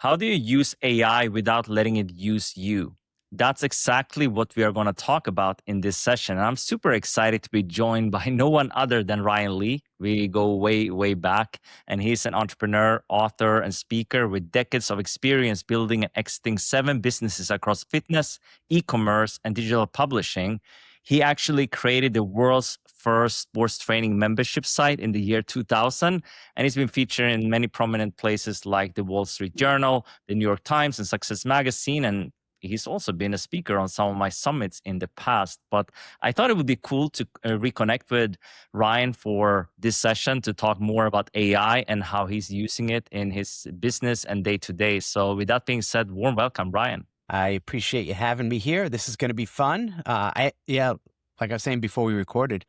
How do you use AI without letting it use you? That's exactly what we are going to talk about in this session. And I'm super excited to be joined by no one other than Ryan Lee. We go way, way back, and he's an entrepreneur, author, and speaker with decades of experience building and exiting 7 businesses across fitness, e-commerce, and digital publishing. He actually created the world's first sports training membership site in the year 2000, and he's been featured in many prominent places like the Wall Street Journal, the New York Times, and Success Magazine. And he's also been a speaker on some of my summits in the past. But I thought it would be cool to reconnect with Ryan for this session to talk more about AI and how he's using it in his business and day to day. So with that being said, warm welcome, Ryan. I appreciate you having me here. This is going to be fun. Like I was saying before we recorded,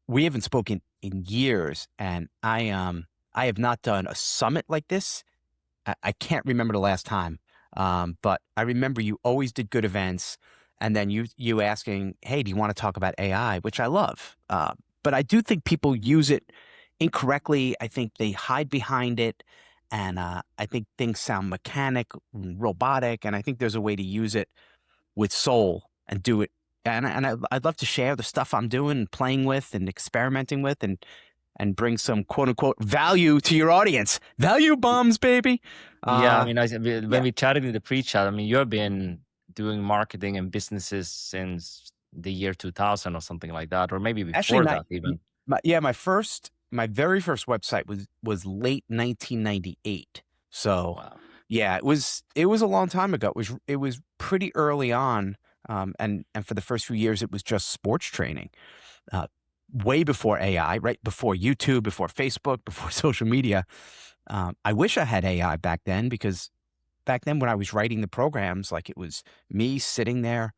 we haven't spoken in years, and I have not done a summit like this. I can't remember the last time, but I remember you always did good events, and then you asking, "Hey, do you want to talk about AI?" Which I love, but I do think people use it incorrectly. I think they hide behind it. And I think things sound mechanic, robotic, and I think there's a way to use it with soul and do it. And I'd love to share the stuff I'm doing, and playing with, and experimenting with, and bring some quote unquote value to your audience. Value bombs, baby. Yeah, I mean, when we chatted in the pre-chat, I mean, you've been doing marketing and businesses since the year 2000 or something like that, or maybe before that even. My very first website was late 1998. So wow. Yeah, it was a long time ago. It was pretty early on, and for the first few years it was just sports training, way before AI, right before YouTube, before Facebook, before social media. I wish I had AI back then, because back then when I was writing the programs, like, it was me sitting there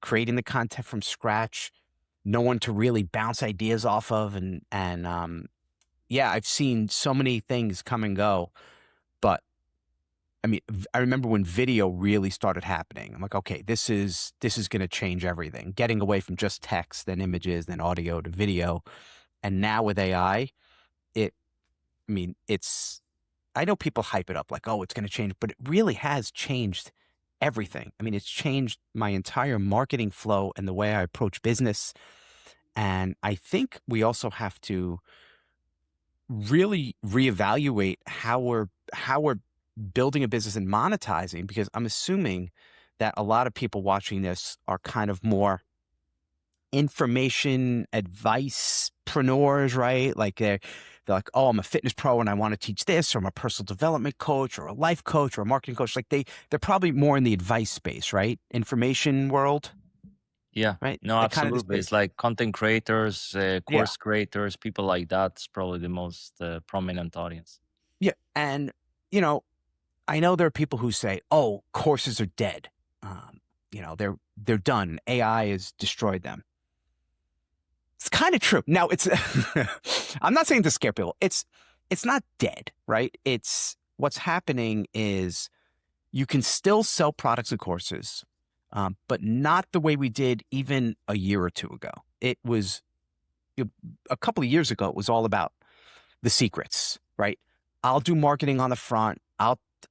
creating the content from scratch. No one to really bounce ideas off of. And yeah, I've seen so many things come and go, but I mean, I remember when video really started happening. I'm like, okay, this is going to change everything, getting away from just text, then images, then audio to video. And now with AI, I know people hype it up like, oh, it's going to change, but it really has changed everything. I mean, it's changed my entire marketing flow and the way I approach business. And I think we also have to really reevaluate how we're building a business and monetizing, because I'm assuming that a lot of people watching this are kind of more information advicepreneurs, right? Like they're like, oh, I'm a fitness pro and I want to teach this, or I'm a personal development coach or a life coach or a marketing coach. Like they're probably more in the advice space, right? Information world. Yeah, right. No, absolutely. It's like content creators, course creators, people like that's probably the most prominent audience. Yeah. And, I know there are people who say, oh, courses are dead. They're done. AI has destroyed them. It's kind of true. Now, it's I'm not saying to scare people. It's not dead, right? It's what's happening is you can still sell products and courses, but not the way we did even a year or two ago. It was a couple of years ago. It was all about the secrets, right? I'll do marketing on the front.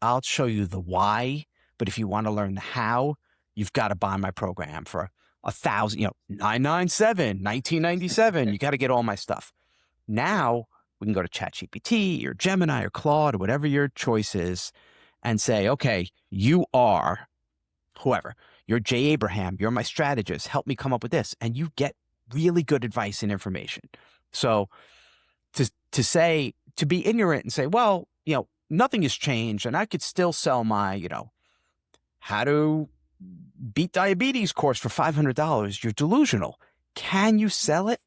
I'll show you the why, but if you want to learn the how, you've got to buy my program for $1,000, $997, $1997. You got to get all my stuff. Now we can go to ChatGPT or Gemini or Claude or whatever your choice is, and say, okay, you are whoever. You're Jay Abraham. You're my strategist. Help me come up with this, and you get really good advice and information. So to be ignorant and say, well, nothing has changed, and I could still sell my, how to beat diabetes course for $500. You're delusional. Can you sell it?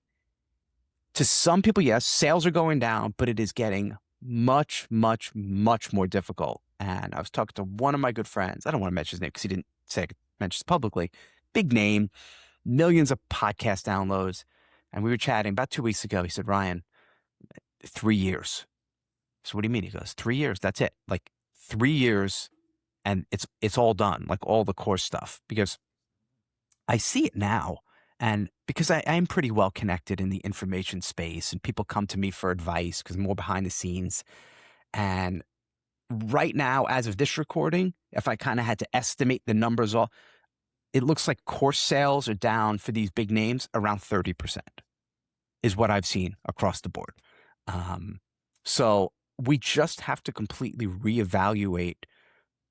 To some people, yes, sales are going down, but it is getting much, much, much more difficult. And I was talking to one of my good friends. I don't want to mention his name because he didn't say I could mention it publicly. Big name, millions of podcast downloads. And we were chatting about 2 weeks ago. He said, Ryan, 3 years. So what do you mean? He goes, 3 years. That's it. Like 3 years. And it's all done, like all the course stuff, because I see it now. And because I'm pretty well connected in the information space, and people come to me for advice because I'm more behind the scenes. And right now, as of this recording, if I kind of had to estimate the numbers, all it looks like course sales are down for these big names around 30% is what I've seen across the board. So we just have to completely reevaluate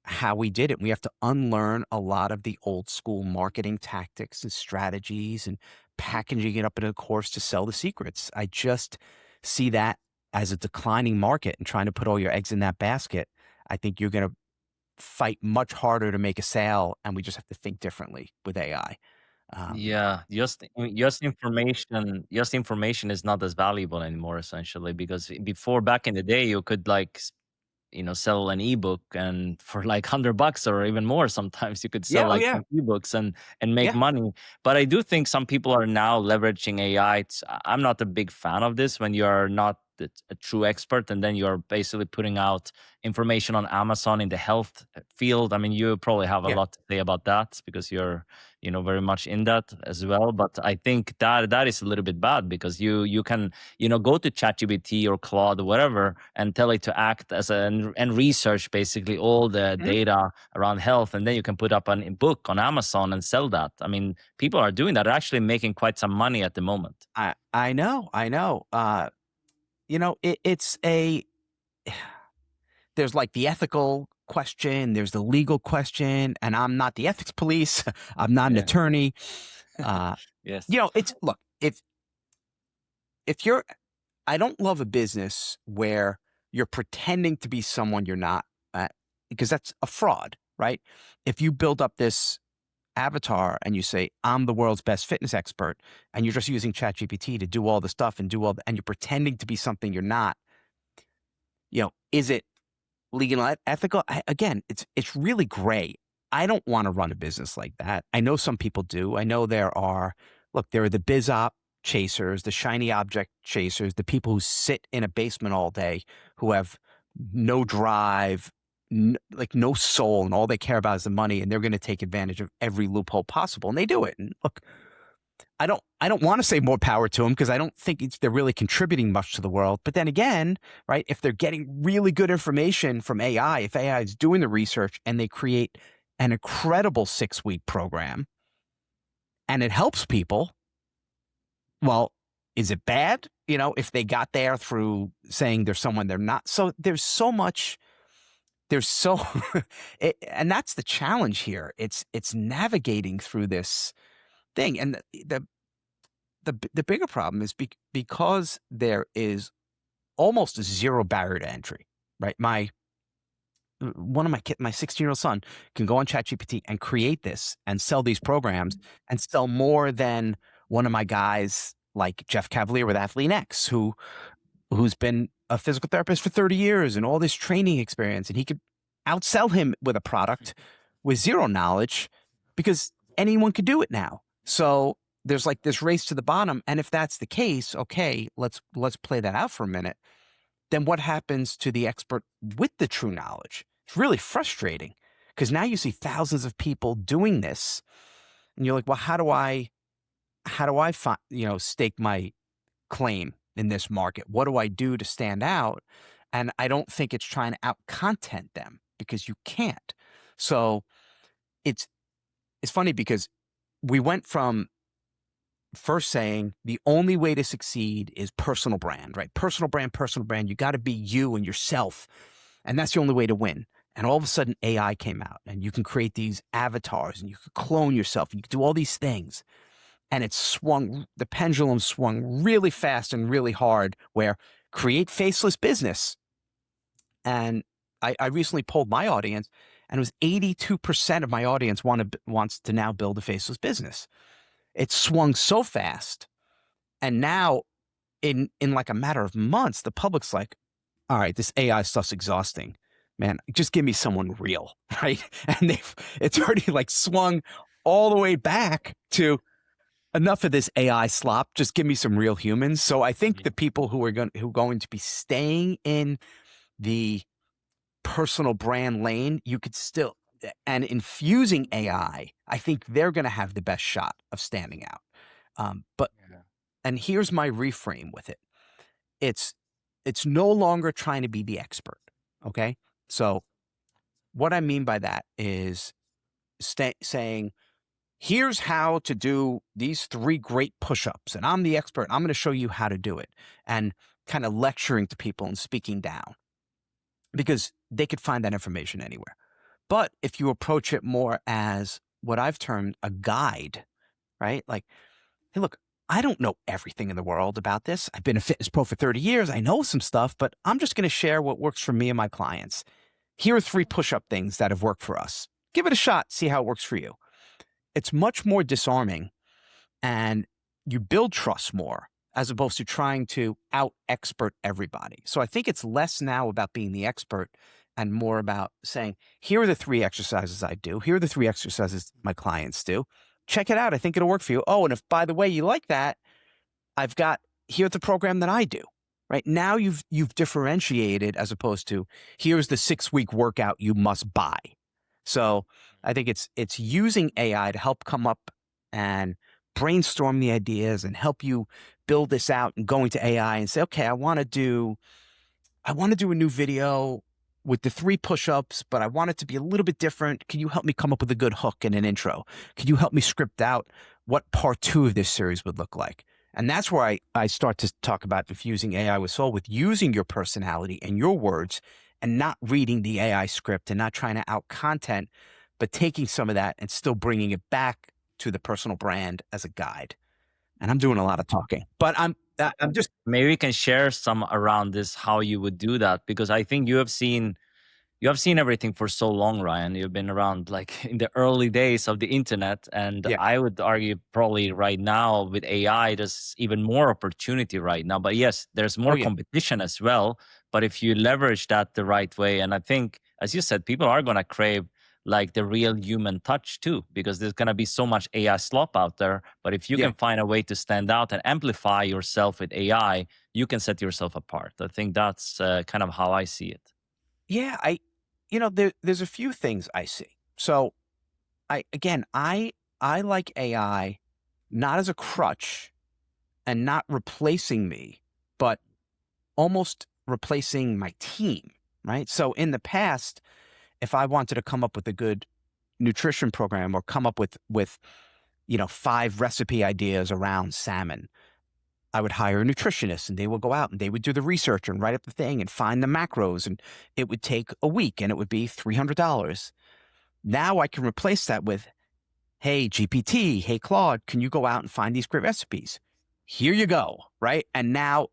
how we did it. We have to unlearn a lot of the old school marketing tactics and strategies and packaging it up in a course to sell the secrets. I just see that as a declining market, and trying to put all your eggs in that basket. I think you're going to fight much harder to make a sale, and we just have to think differently with AI. Um, Yeah, just information is not as valuable anymore essentially because before back in the day you could like sell an ebook and for like $100 or even more sometimes you could sell yeah, oh like yeah, 10 ebooks and make yeah. money. But I do think some people are now leveraging AI. I'm not a big fan of this when you're not a true expert and then you're basically putting out information on Amazon in the health field. I mean, you probably have a Yeah. lot to say about that because you're very much in that as well. But I think that is a little bit bad because you can go to ChatGPT or Claude or whatever and tell it to act as and research basically all the Mhm. data around health, and then you can put up a book on Amazon and sell that. I mean, people are doing that. They're actually making quite some money at the moment. I know, I know. It's a there's like the ethical question, there's the legal question, and I'm not the ethics police. I'm not an Yeah. attorney. Uh, Yes. it's look, if you're I don't love a business where you're pretending to be someone you're not, because that's a fraud, right? If you build up this avatar and you say, I'm the world's best fitness expert, and you're just using ChatGPT to do all the stuff and and you're pretending to be something you're not, is it legal and ethical? Again, it's really gray. I don't want to run a business like that. I know some people do. I know there are the biz op chasers, the shiny object chasers, the people who sit in a basement all day, who have no drive, like no soul, and all they care about is the money, and they're going to take advantage of every loophole possible, and they do it. And look, I don't want to say more power to them because I don't think they're really contributing much to the world. But then again, right, if they're getting really good information from AI, if AI is doing the research and they create an incredible 6-week program and it helps people, well, is it bad? If they got there through saying they're someone they're not. So there's so much. There's so, and that's the challenge here. It's navigating through this thing, and the bigger problem is because there is almost a zero barrier to entry, right? One of my 16-year-old son can go on ChatGPT and create this and sell these programs and sell more than one of my guys like Jeff Cavalier with Athlete X, who's been a physical therapist for 30 years and all this training experience, and he could outsell him with a product with zero knowledge because anyone could do it now. So there's like this race to the bottom, and if that's the case, okay, let's play that out for a minute. Then what happens to the expert with the true knowledge? It's really frustrating because now you see thousands of people doing this, and you're like, well, how do I stake my claim in this market? What do I do to stand out? And I don't think it's trying to out content them because you can't. So it's it's funny because we went from first saying the only way to succeed is personal brand, right? Personal brand, personal brand. You got to be you and yourself. And that's the only way to win. And all of a sudden AI came out and you can create these avatars and you could clone yourself and you could do all these things. And the pendulum swung really fast and really hard where create faceless business. And I recently polled my audience and it was 82% of my audience wants to now build a faceless business. It swung so fast. And now in like a matter of months, the public's like, all right, this AI stuff's exhausting. Man, just give me someone real, right? And it's already like swung all the way back to enough of this AI slop. Just give me some real humans. So I think the people who are going to be staying in the personal brand lane, you could still and infusing AI, I think they're going to have the best shot of standing out. But Yeah. and here's my reframe with it. It's no longer trying to be the expert. Okay. So what I mean by that is saying, here's how to do these 3 great push-ups, and I'm the expert. I'm going to show you how to do it, and kind of lecturing to people and speaking down, because they could find that information anywhere. But if you approach it more as what I've termed a guide, right? Like, hey, look, I don't know everything in the world about this. I've been a fitness pro for 30 years. I know some stuff, but I'm just going to share what works for me and my clients. Here are 3 push-up things that have worked for us. Give it a shot, see how it works for you. It's much more disarming, and you build trust more as opposed to trying to out-expert everybody. So I think it's less now about being the expert and more about saying, here are the 3 exercises I do. Here are the 3 exercises my clients do. Check it out. I think it'll work for you. Oh, and if, by the way, you like that, here's the program that I do. Right now, you've differentiated, as opposed to, here's the 6-week workout you must buy. So I think it's using AI to help come up and brainstorm the ideas and help you build this out, and going to AI and say, okay, I want to do a new video with the 3 push-ups, but I want it to be a little bit different. Can you help me come up with a good hook and an intro? Can you help me script out what part 2 of this series would look like? And that's where I start to talk about infusing AI with soul, with using your personality and your words, and not reading the AI script and not trying to out content, but taking some of that and still bringing it back to the personal brand as a guide. And I'm doing a lot of talking, but I'm just, Maybe we can share some around this, how you would do that, because I think you have seen everything for so long, Ryan. You've been around like in the early days of the internet. And yeah. I would argue probably right now with AI, there's even more opportunity right now. But yes, there's Oh more yeah. competition as well. But if you leverage that the right way, and I think, as you said, people are going to crave like the real human touch too, because there's going to be so much AI slop out there. But if you Yeah. can find a way to stand out and amplify yourself with AI, you can set yourself apart. I think that's kind of how I see it. Yeah. There's a few things I see. So I like AI not as a crutch and not replacing me, but almost replacing my team, right? So in the past, if I wanted to come up with a good nutrition program, or come up with 5 recipe ideas around salmon, I would hire a nutritionist, and they would go out and they would do the research and write up the thing and find the macros, and it would take a week and it would be $300. Now I can replace that with, hey, GPT, hey, Claude, can you go out and find these great recipes? Here you go, right? And now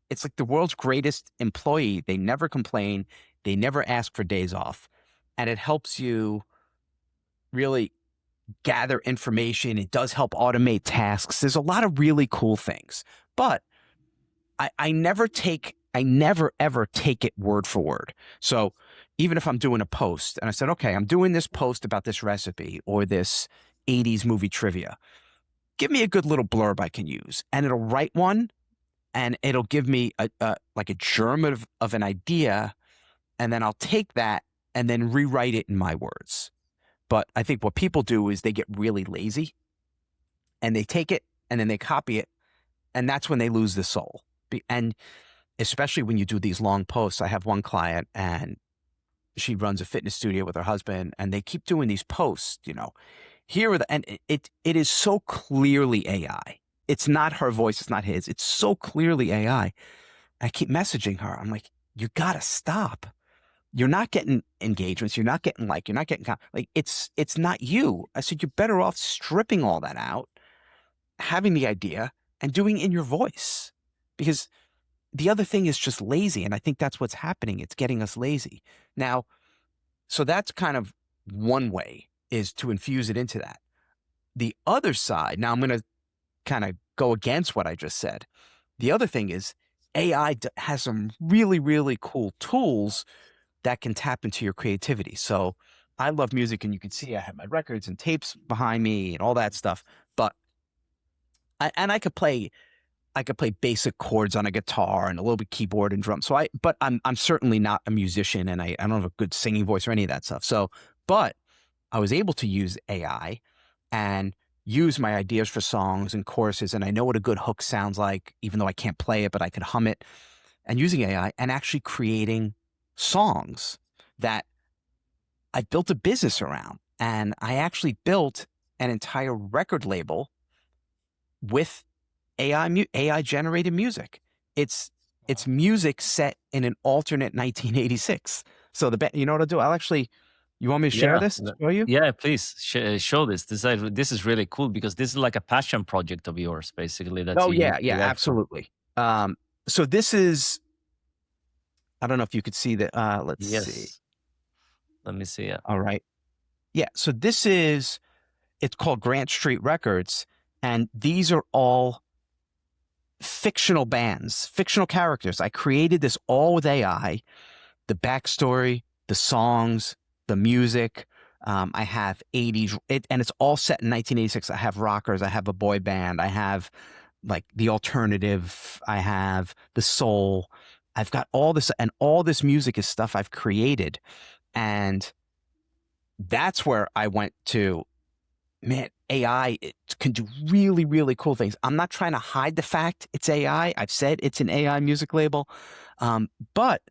it's like the world's greatest employee. They never complain. They never ask for days off. And it helps you really gather information. It does help automate tasks. There's a lot of really cool things. But I never ever take it word for word. So even if I'm doing a post and I said, okay, I'm doing this post about this recipe or this 80s movie trivia, give me a good little blurb I can use. And it'll write one, and it'll give me like a germ of an idea. And then I'll take that and then rewrite it in my words. But I think what people do is they get really lazy, and they take it and then they copy it. And that's when they lose the soul. And especially when you do these long posts. I have one client, and she runs a fitness studio with her husband, and they keep doing these posts, here are and it is so clearly AI. It's not her voice. It's not his. It's so clearly AI. I keep messaging her. I'm like, you got to stop. You're not getting engagements. You're not getting you're not getting, it's not you. I said, you're better off stripping all that out, having the idea, and doing it in your voice. Because the other thing is just lazy. And I think that's what's happening. It's getting us lazy. Now, so that's kind of one way, is to infuse it into that. The other side, now I'm going to kind of go against what I just said. The other thing is AI has some really, really cool tools that can tap into your creativity. So I love music, and you can see I have my records and tapes behind me and all that stuff. But I could play basic chords on a guitar and a little bit keyboard and drum. But I'm certainly not a musician, and I don't have a good singing voice or any of that stuff. So, but I was able to use AI and use my ideas for songs and choruses, and I know what a good hook sounds like, even though I can't play it, but I could hum it, and using AI and actually creating songs. that I built a business around. And I actually built an entire record label with AI generated music. It's music set in an alternate 1986. So you know what I'll do? You want me to share Yeah, this for you? yeah. Please show this. This is really cool because this is like a passion project of yours, basically, that Oh you use yeah, AI for. absolutely. So this is, I don't know if you could see that. Let's see. Yes. Let me see it. All right. Yeah. So it's called Grant Street Records, and these are all fictional bands, fictional characters. I created this all with AI, the backstory, the songs, the music. I have 80s, and it's all set in 1986. I have rockers, I have a boy band, I have like the alternative, I have the soul. I've got all this, and all this music is stuff I've created. And that's where I went to, man, AI it can do really, really cool things. I'm not trying to hide the fact it's AI. I've said it's an AI music label, but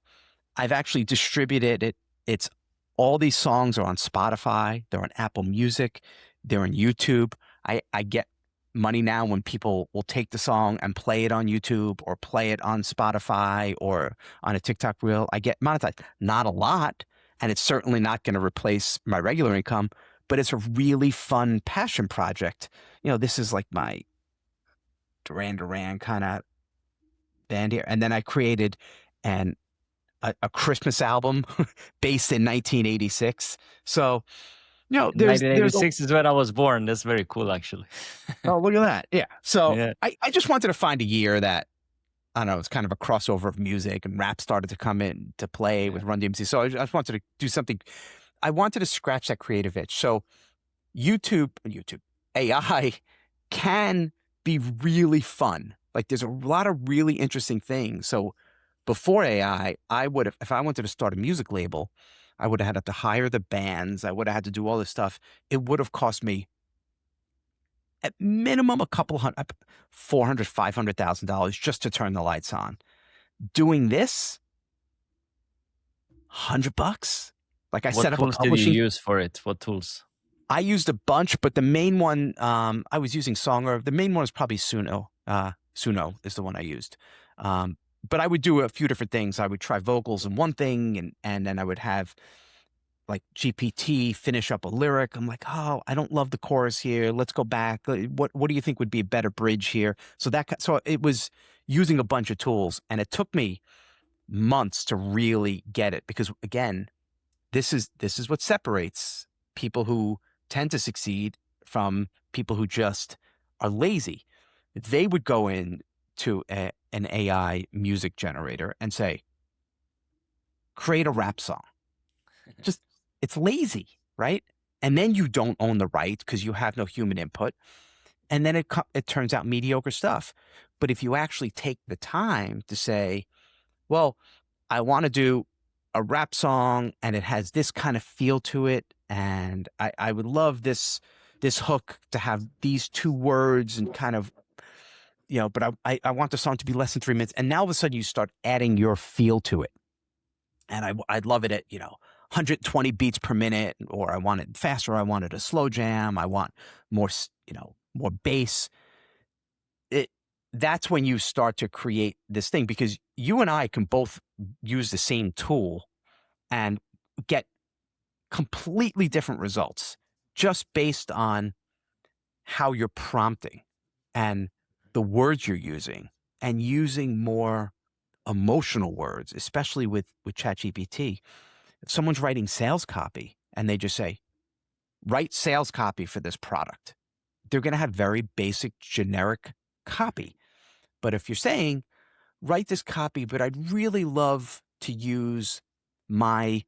I've actually distributed it. It's all these songs are on Spotify. They're on Apple Music. They're on YouTube. I get money now when people will take the song and play it on YouTube or play it on Spotify or on a TikTok reel. I get monetized. Not a lot, and it's certainly not going to replace my regular income, but it's a really fun passion project. You know, this is like my Duran Duran kind of band here. And then I created an a Christmas album based in 1986. So, you know, there's a 1986 is when I was born. That's very cool, actually. oh, look at that. Yeah. So Yeah. I just wanted to find a year that I don't know, it's kind of a crossover of music and rap started to come in to play Yeah. with Run DMC. So I just wanted to do something. I wanted to scratch that creative itch. So YouTube AI can be really fun. Like there's a lot of really interesting things. So before AI, I would have, if I wanted to start a music label, I would have had to hire the bands. I would have had to do all this stuff. It would have cost me at minimum a couple hundred, $400,000, $500,000 just to turn the lights on. Doing this, $100. Like I What set up a tools did you publishing. use for it? What tools? I used a bunch, but the main one, I was using Songer. The main one is probably Suno. Suno is the one I used. But I would do a few different things. I would try vocals in one thing, and then I would have like GPT finish up a lyric. I'm like, oh, I don't love the chorus here. Let's go back. What do you think would be a better bridge here? So it was using a bunch of tools, and it took me months to really get it because again, this is what separates people who tend to succeed from people who just are lazy. They would go in to an AI music generator and say, create a rap song. Just, it's lazy, right? And then you don't own the right because you have no human input. And then it turns out mediocre stuff. But if you actually take the time to say, well, I want to do a rap song and it has this kind of feel to it. And I would love this hook to have these two words and kind of, you know, but I want the song to be less than 3 minutes. And now all of a sudden you start adding your feel to it. And I'd love it at, you know, 120 beats per minute, or I want it faster. I wanted a slow jam. I want more, you know, more bass. That's when you start to create this thing because you and I can both use the same tool and get completely different results just based on how you're prompting and the words you're using and using more emotional words, especially with ChatGPT. If someone's writing sales copy and they just say, write sales copy for this product, they're going to have very basic generic copy. But if you're saying, write this copy, but I'd really love to use my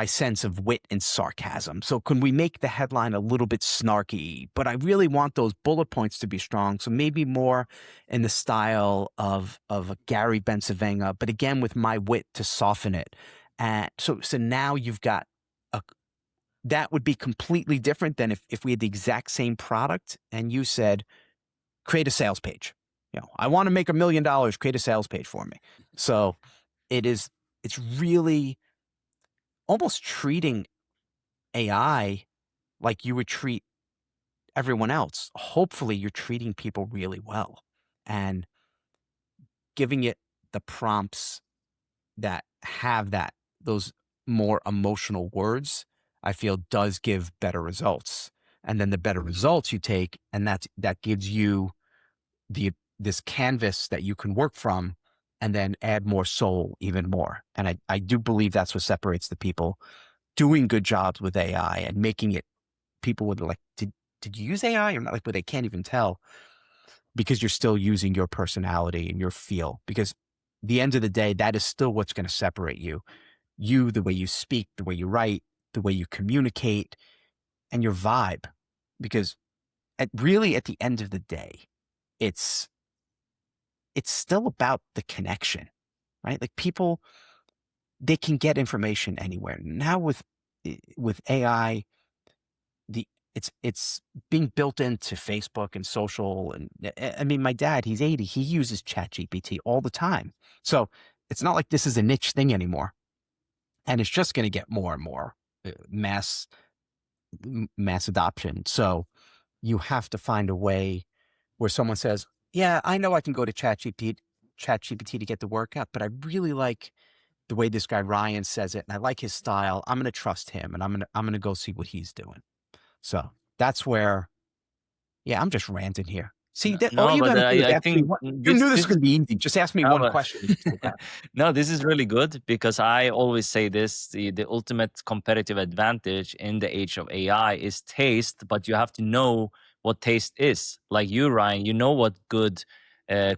sense of wit and sarcasm. So can we make the headline a little bit snarky? But I really want those bullet points to be strong. So maybe more in the style of a Gary Bencivenga, but again with my wit to soften it. And so now you've got that would be completely different than if we had the exact same product and you said, create a sales page. You know, I want to make $1 million, create a sales page for me. So it's really almost treating AI like you would treat everyone else. Hopefully, you're treating people really well and giving it the prompts that have those more emotional words, I feel does give better results. And then the better results you take, and that gives you this canvas that you can work from and then add more soul even more. And I do believe that's what separates the people doing good jobs with AI and making it people would like, did you use AI? Or not, like, but they can't even tell because you're still using your personality and your feel. Because the end of the day, that is still what's going to separate you. You, the way you speak, the way you write, the way you communicate, and your vibe. Because really at the end of the day, it's still about the connection, right? Like people, they can get information anywhere. Now with AI, the it's being built into Facebook and social. And I mean, my dad, he's 80, he uses ChatGPT all the time. So it's not like this is a niche thing anymore. And it's just going to get more and more mass adoption. So you have to find a way where someone says, yeah, I know I can go to ChatGPT to get the work up, but I really like the way this guy Ryan says it, and I like his style. I'm going to trust him, and I'm going to go see what he's doing. So that's where, yeah, I'm just ranting here. See, that all No, you got but to do is I ask me think one. You this knew this was this going to be easy. Just ask me No, one but question. no, this is really good because I always say this: the ultimate competitive advantage in the age of AI is taste, but you have to know what taste is. Like you, Ryan, you know what good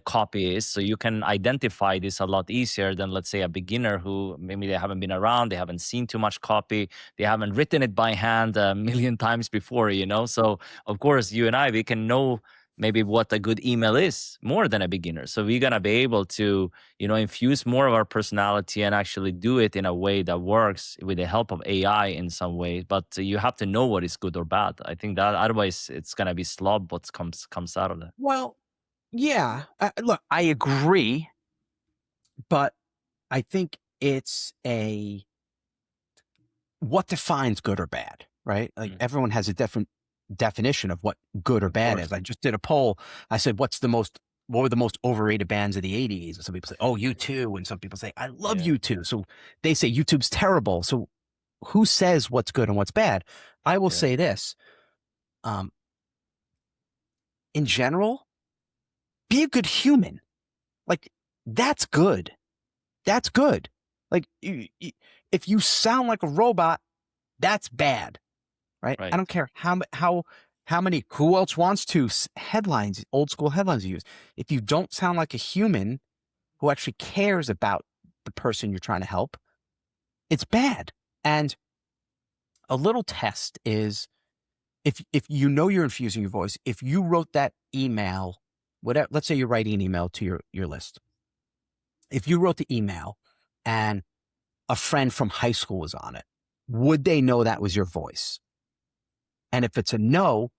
copy is, so you can identify this a lot easier than, let's say, a beginner who maybe they haven't been around, they haven't seen too much copy, they haven't written it by hand a million times before, you know. So of course, you and I, we can know maybe what a good email is more than a beginner. So we're gonna be able to, infuse more of our personality and actually do it in a way that works with the help of AI in some way. But you have to know what is good or bad. I think that otherwise it's gonna be slob what comes out of that. Well, yeah. Look, I agree, but I think it's what defines good or bad, right? Like Mm. everyone has a different definition of what good or Of bad course. is. I just did a poll. I said, what were the most overrated bands of the 80s? And some people say, oh, U2. And some people say, I love Yeah. U2. So they say YouTube's terrible. So who says what's good and what's bad? I will Yeah. say this. Um, in general, be a good human. Like, that's good. That's good. Like, if you sound like a robot, that's bad, right? I Right. don't care how many who else wants to headlines, old school headlines you use. If you don't sound like a human who actually cares about the person you're trying to help, it's bad. And a little test is if you know you're infusing your voice, if you wrote that email, whatever, let's say you're writing an email to your list. If you wrote the email and a friend from high school was on it, would they know that was your voice? And if it's a no,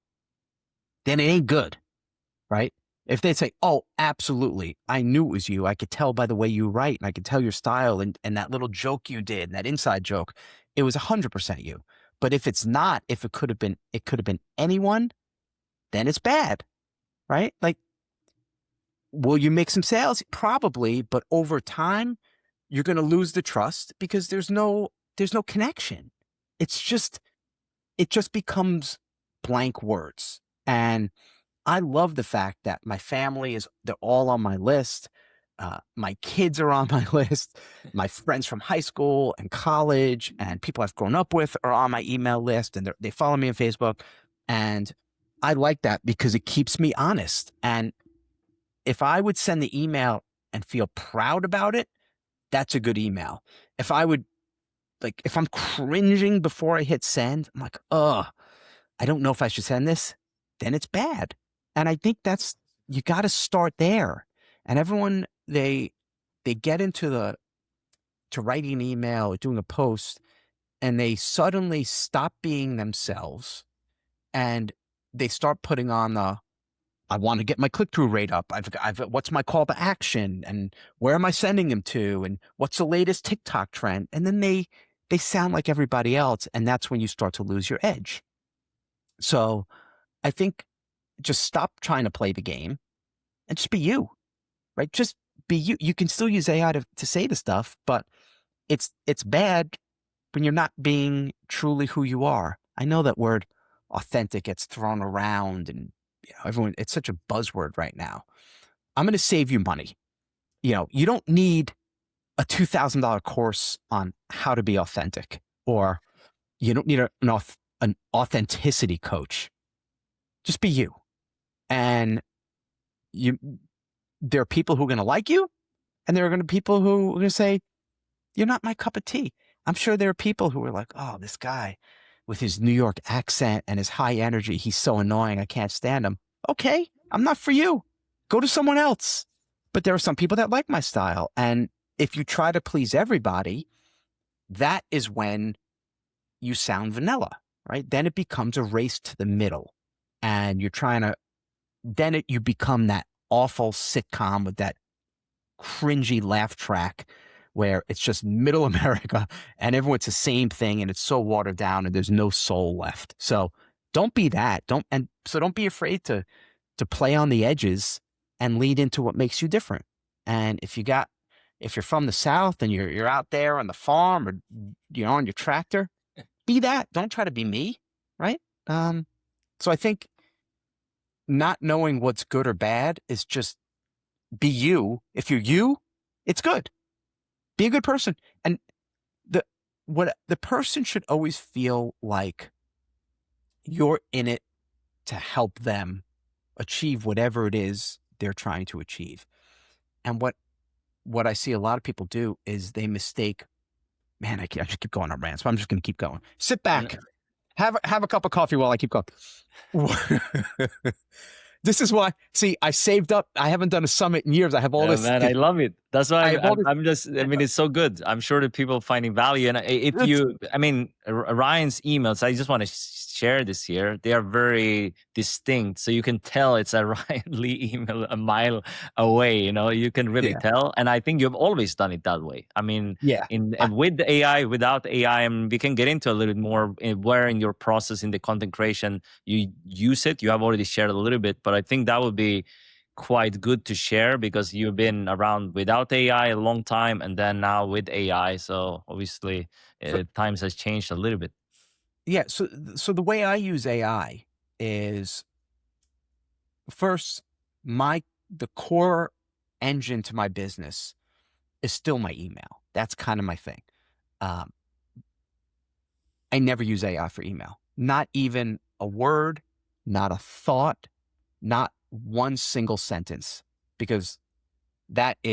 then it ain't good, right? If they say, oh, absolutely, I knew it was you. I could tell by the way you write, and I could tell your style and that little joke you did, and that inside joke, it was 100% you. But if it's not, if it could have been anyone, then it's bad, right? Like, will you make some sales? Probably, but over time, you're going to lose the trust because there's no connection. It just becomes blank words. And I love the fact that my family they're all on my list. My kids are on my list. My friends from high school and college and people I've grown up with are on my email list, and they follow me on Facebook. And I like that because it keeps me honest. And if I would send the email and feel proud about it, that's a good email. If I would if I'm cringing before I hit send, I'm like, I don't know if I should send this, then it's bad. And I think you got to start there. And everyone, they get into to writing an email or doing a post, and they suddenly stop being themselves and they start putting on I want to get my click-through rate up. What's my call to action, and where am I sending them to, and what's the latest TikTok trend? And then they they sound like everybody else. And that's when you start to lose your edge. So I think just stop trying to play the game and just be you, right? Just be you. You can still use AI to say the stuff, but it's bad when you're not being truly who you are. I know that word authentic gets thrown around and everyone, it's such a buzzword right now. I'm going to save you money. You don't need a $2,000 course on how to be authentic, or you don't need an authenticity coach. Just be you. And there are people who are going to like you, and there are going to be people who are going to say, you're not my cup of tea. I'm sure there are people who are like, oh, this guy with his New York accent and his high energy, he's so annoying. I can't stand him. Okay, I'm not for you. Go to someone else. But there are some people that like my style. And if you try to please everybody, that is when you sound vanilla, right? Then it becomes a race to the middle. And you're trying to, you become that awful sitcom with that cringy laugh track where it's just middle America and everyone's the same thing and it's so watered down and there's no soul left. So don't be that. Don't be afraid to play on the edges and lead into what makes you different. And if you're from the South and you're out there on the farm or on your tractor, be that. Don't try to be me, right? So I think not knowing what's good or bad is just be you. If you're you, it's good. Be a good person. And the person should always feel like you're in it to help them achieve whatever it is they're trying to achieve. And what I see a lot of people do is they mistake, man, I just keep going on rants, but I'm just going to keep going. Sit back, have a cup of coffee while I keep going. This is why, see, I saved up. I haven't done a summit in years. I have all this. Man, I love it. That's why I'm just, I mean, it's so good. I'm sure that people finding value. And Ryan's emails, I just want to share this here. They are very distinct. So you can tell it's a Ryan Lee email a mile away, you can really tell. And I think you've always done it that way. I mean, with the AI, without AI, and we can get into a little bit more where in your process in the content creation, you use it. You have already shared a little bit, but I think that would be quite good to share because you've been around without AI a long time and then now with AI. So obviously times has changed a little bit. Yeah. So the way I use AI is first, the core engine to my business is still my email. That's kind of my thing. I never use AI for email, not even a word, not a thought, not one single sentence, because that's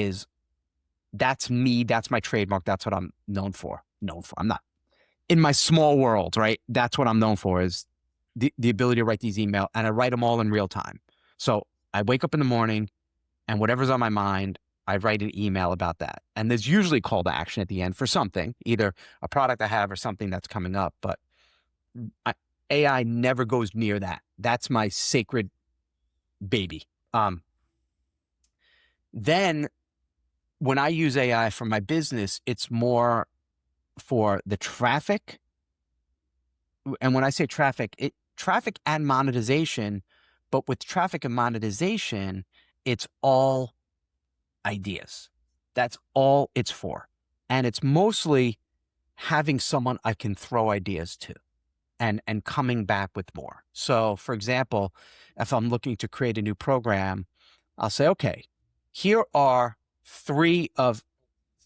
me. That's my trademark. That's what I'm known for. I'm not in my small world, right? That's what I'm known for, is the ability to write these emails, and I write them all in real time. So I wake up in the morning and whatever's on my mind, I write an email about that. And there's usually call to action at the end for something, either a product I have or something that's coming up. But AI never goes near that. That's my sacred baby. Then when I use AI for my business, it's more for the traffic. And when I say traffic, traffic and monetization, but with traffic and monetization, it's all ideas. That's all it's for. And it's mostly having someone I can throw ideas to and coming back with more. So for example, if I'm looking to create a new program, I'll say, okay, here are three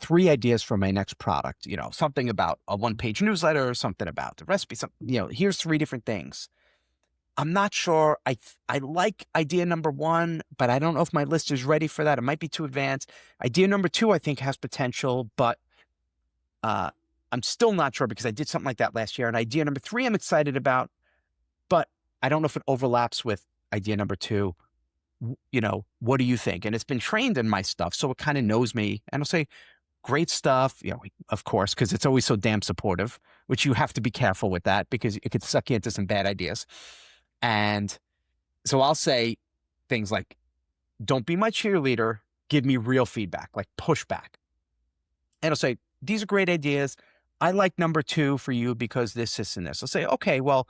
ideas for my next product, something about a one-page newsletter or something about the recipe, here's three different things. I'm not sure. I like idea number one, but I don't know if my list is ready for that. It might be too advanced. Idea number two, I think has potential, but I'm still not sure because I did something like that last year. And idea number three, I'm excited about, but I don't know if it overlaps with idea number two. What do you think? And it's been trained in my stuff, so it kind of knows me. And I'll say, great stuff, of course, because it's always so damn supportive, which you have to be careful with that because it could suck you into some bad ideas. And so I'll say things like, don't be my cheerleader, give me real feedback, like pushback. And I'll say, these are great ideas. I like number 2 for you because this, and this. I'll say, okay, well,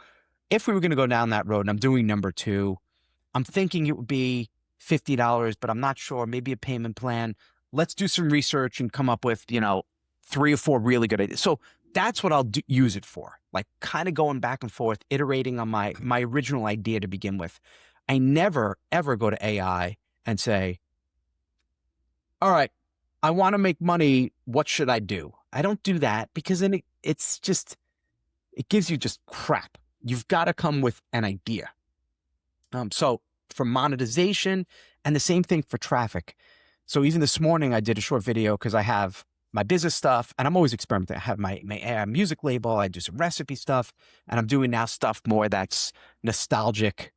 if we were going to go down that road and I'm doing number 2, I'm thinking it would be $50, but I'm not sure, maybe a payment plan. Let's do some research and come up with, 3 or 4 really good ideas. So that's what I'll use it for, like kind of going back and forth, iterating on my original idea to begin with. I never, ever go to AI and say, all right, I want to make money. What should I do? I don't do that because then it's just, it gives you just crap. You've got to come with an idea. So for monetization, and the same thing for traffic. So even this morning, I did a short video because I have my business stuff and I'm always experimenting. I have my music label. I do some recipe stuff, and I'm doing now stuff more that's nostalgic,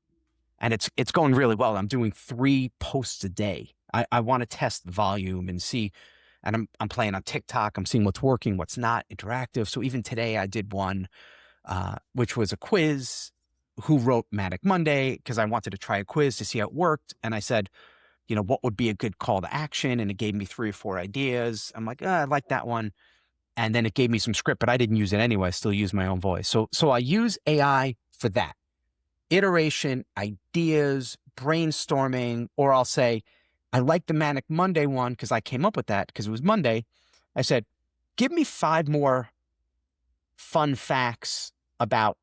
and it's going really well. I'm doing 3 posts a day. I want to test volume and see, and I'm playing on TikTok. I'm seeing what's working, what's not, interactive. So even today I did one, which was a quiz. Who wrote Manic Monday? Because I wanted to try a quiz to see how it worked. And I said, what would be a good call to action? And it gave me 3 or 4 ideas. I'm like, I like that one. And then it gave me some script, but I didn't use it anyway. I still use my own voice. So I use AI for that. Iteration, ideas, brainstorming, or I'll say, I like the Manic Monday one because I came up with that because it was Monday. I said, give me 5 more fun facts about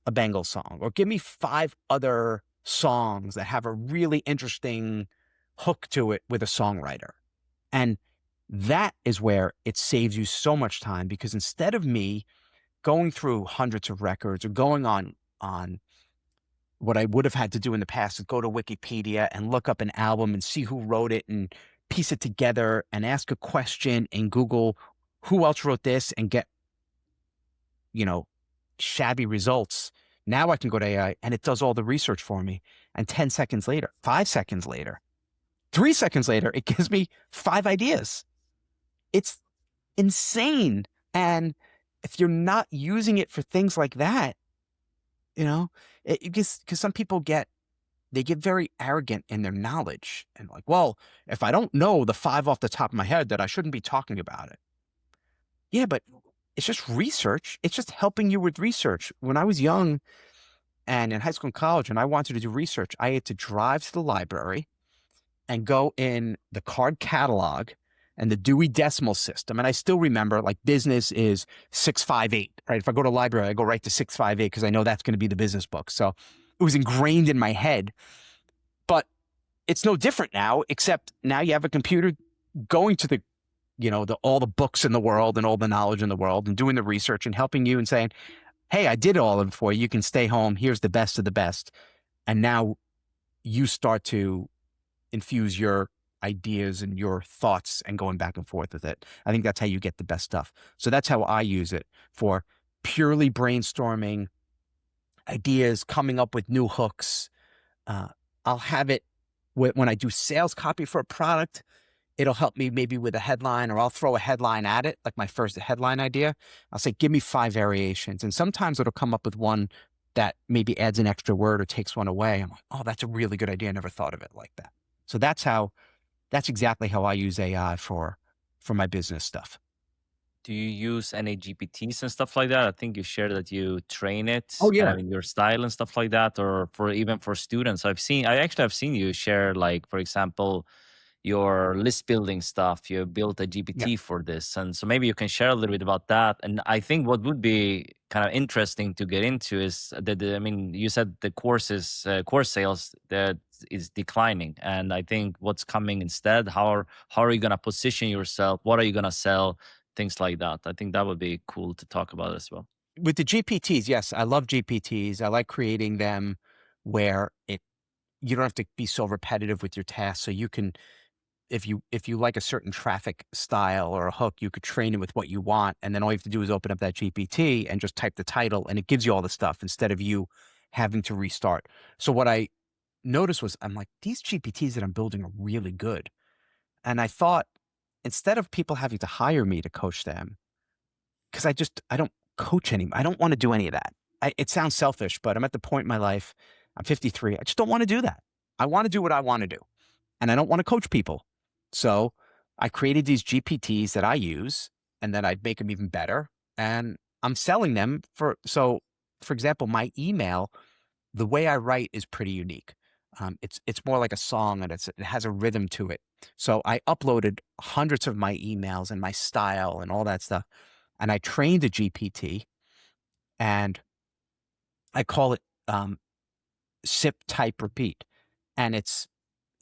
a Bengals song, or give me 5 other songs that have a really interesting hook to it with a songwriter. And that is where it saves you so much time, because instead of me going through hundreds of records or going on what I would have had to do in the past is go to Wikipedia and look up an album and see who wrote it and piece it together and ask a question in Google, who else wrote this, and get, shabby results. Now I can go to AI and it does all the research for me. And 10 seconds later, 5 seconds later, 3 seconds later, it gives me 5 ideas. It's insane. And if you're not using it for things like that, because some people get very arrogant in their knowledge and like, well, if I don't know the 5 off the top of my head, that I shouldn't be talking about it. Yeah, but it's just research. It's just helping you with research. When I was young and in high school and college, and I wanted to do research, I had to drive to the library and go in the card catalog and the Dewey Decimal System. And I still remember, like, business is 658, right? If I go to the library, I go right to 658 because I know that's going to be the business book. So it was ingrained in my head. But it's no different now, except now you have a computer going to the all the books in the world and all the knowledge in the world and doing the research and helping you and saying, hey, I did all of it for you. You can stay home. Here's the best of the best. And now you start to infuse your ideas and your thoughts and going back and forth with it. I think that's how you get the best stuff. So that's how I use it, for purely brainstorming ideas, coming up with new hooks. I'll have it when I do sales copy for a product. It'll help me maybe with a headline, or I'll throw a headline at it, like my first headline idea. I'll say, give me 5 variations. And sometimes it'll come up with one that maybe adds an extra word or takes one away. I'm like, oh, that's a really good idea. I never thought of it like that. So that's exactly how I use AI for my business stuff. Do you use any GPTs and stuff like that? I think you shared that you train it, Oh, yeah. kind of in your style and stuff like that, or even for students. I actually have seen you share, like, for example, your list building stuff. You built a Yeah. GPT for this. And so maybe you can share a little bit about that. And I think what would be kind of interesting to get into is that, you said the course sales that is declining. And I think what's coming instead, how are you going to position yourself? What are you going to sell? Things like that. I think that would be cool to talk about as well. With the GPTs, yes, I love GPTs. I like creating them where you don't have to be so repetitive with your tasks. So you can, if you like a certain traffic style or a hook, you could train it with what you want. And then all you have to do is open up that GPT and just type the title, and it gives you all the stuff instead of you having to restart. So what I noticed was, I'm like, these GPTs that I'm building are really good. And I thought, instead of people having to hire me to coach them, because I don't coach anymore. I don't want to do any of that. It sounds selfish, but I'm at the point in my life, I'm 53. I just don't want to do that. I want to do what I want to do, and I don't want to coach people. So I created these GPTs that I use, and then I'd make them even better. and I'm selling them for example, my email, the way I write is pretty unique. It's more like a song, and it has a rhythm to it. So I uploaded hundreds of my emails and my style and all that stuff, and I trained a GPT, and I call it sip, type, repeat, and it's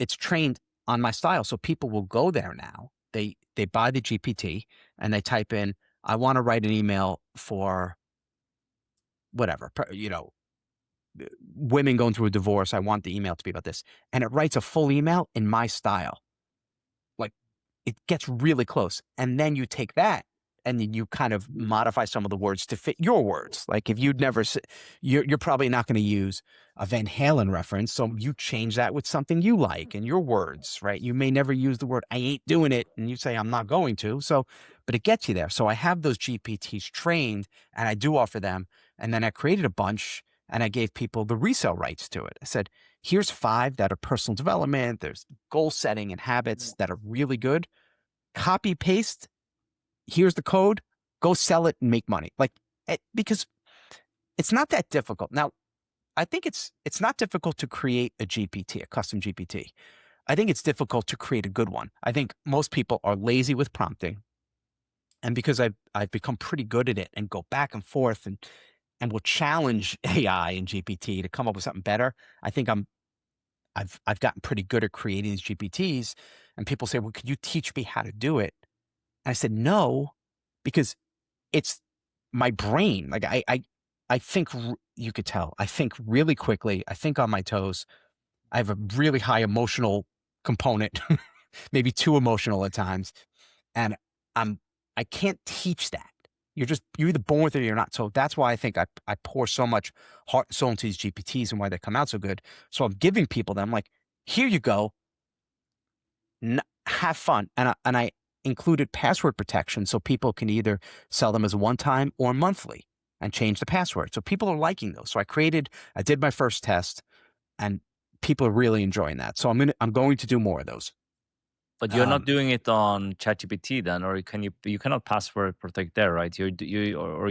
trained on my style. So people will go there now. They buy the GPT and they type in, I want to write an email for whatever, women going through a divorce. I want the email to be about this. And it writes a full email in my style. Like, it gets really close. And then you take that and then you kind of modify some of the words to fit your words. Like, if you'd never, you're probably not going to use a Van Halen reference. So you change that with something you like in your words, right? You may never use the word, I ain't doing it. And you say, I'm not going to. So, but it gets you there. So I have those GPTs trained and I do offer them. And then I created a bunch and I gave people the resale rights to it. I said, here's 5 that are personal development. There's goal setting and habits that are really good. Copy paste. Here's the code. Go sell it and make money. Because it's not that difficult. Now, I think it's not difficult to create a GPT, a custom GPT. I think it's difficult to create a good one. I think most people are lazy with prompting. And because I've become pretty good at it and go back and forth and will challenge AI and GPT to come up with something better, I think I've gotten pretty good at creating these GPTs. And people say, well, could you teach me how to do it? And I said, no, because it's my brain. Like I think you could tell, I think really quickly. I think on my toes. I have a really high emotional component, maybe too emotional at times. And I can't teach that. You're either born with it or you're not. So that's why I think I pour so much heart and soul into these GPTs and why they come out so good. So I'm giving people them like, here you go. Have fun. And I included password protection so people can either sell them as a one-time or monthly and change the password. So people are liking those. So I did my first test and people are really enjoying that. So I'm going to do more of those. But you're not doing it on ChatGPT then, or you cannot password protect there, right? Or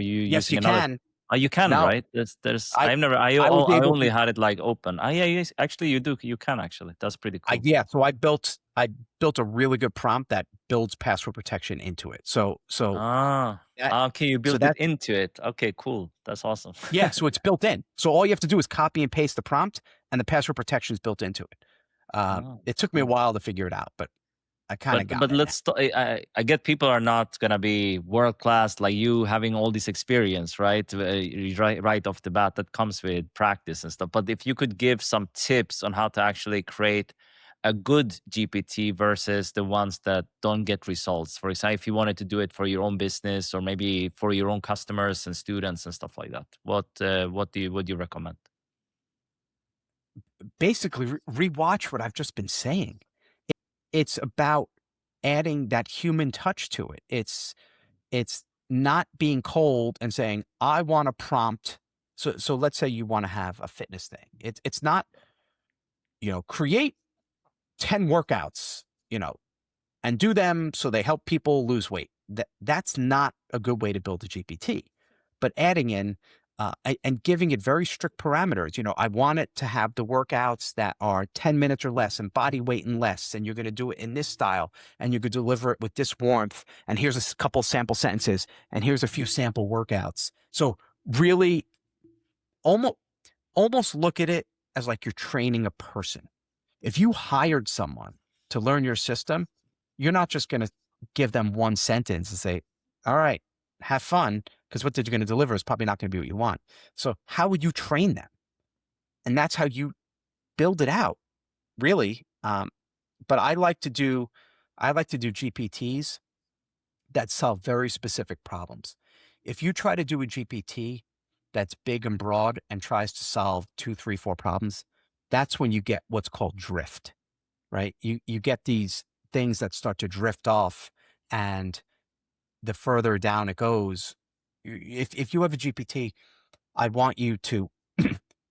you Yes, using you another. can. Oh, you can, Now right? There's I I've never I was I able only to had it like open. Yeah, yes, actually you can actually. That's pretty cool. yeah, so I built a really good prompt that builds password protection into it. Ah, That okay, you so built it that into it. Okay, cool. That's awesome. yeah, so it's built in. So all you have to do is copy and paste the prompt and the password protection is built into it. Oh, It took me a cool. while to figure it out, but I kind of got But it now. I get people are not gonna be world class like you having all this experience, right? Right off the bat, that comes with practice and stuff. But if you could give some tips on how to actually create a good GPT versus the ones that don't get results. For example, if you wanted to do it for your own business or maybe for your own customers and students and stuff like that, what do you recommend? Basically, rewatch what I've just been saying. It's about adding that human touch to it. It's not being cold and saying, I want to prompt. So let's say you want to have a fitness thing. It's not, create 10 workouts, and do them so they help people lose weight. That's not a good way to build a GPT. But adding in and giving it very strict parameters. I want it to have the workouts that are 10 minutes or less and body weight and less, and you're going to do it in this style, and you're going to deliver it with this warmth. And here's a couple sample sentences, and here's a few sample workouts. So really, almost almost look at it as like you're training a person. If you hired someone to learn your system, you're not just going to give them one sentence and say, all right, have fun, because what they're going to deliver is probably not going to be what you want. So how would you train them? And that's how you build it out, really. But I like to do GPTs that solve very specific problems. If you try to do a GPT that's big and broad and tries to solve 2, 3, 4 problems, that's when you get what's called drift, right? You get these things that start to drift off, and the further down it goes, if you have a GPT, I want you to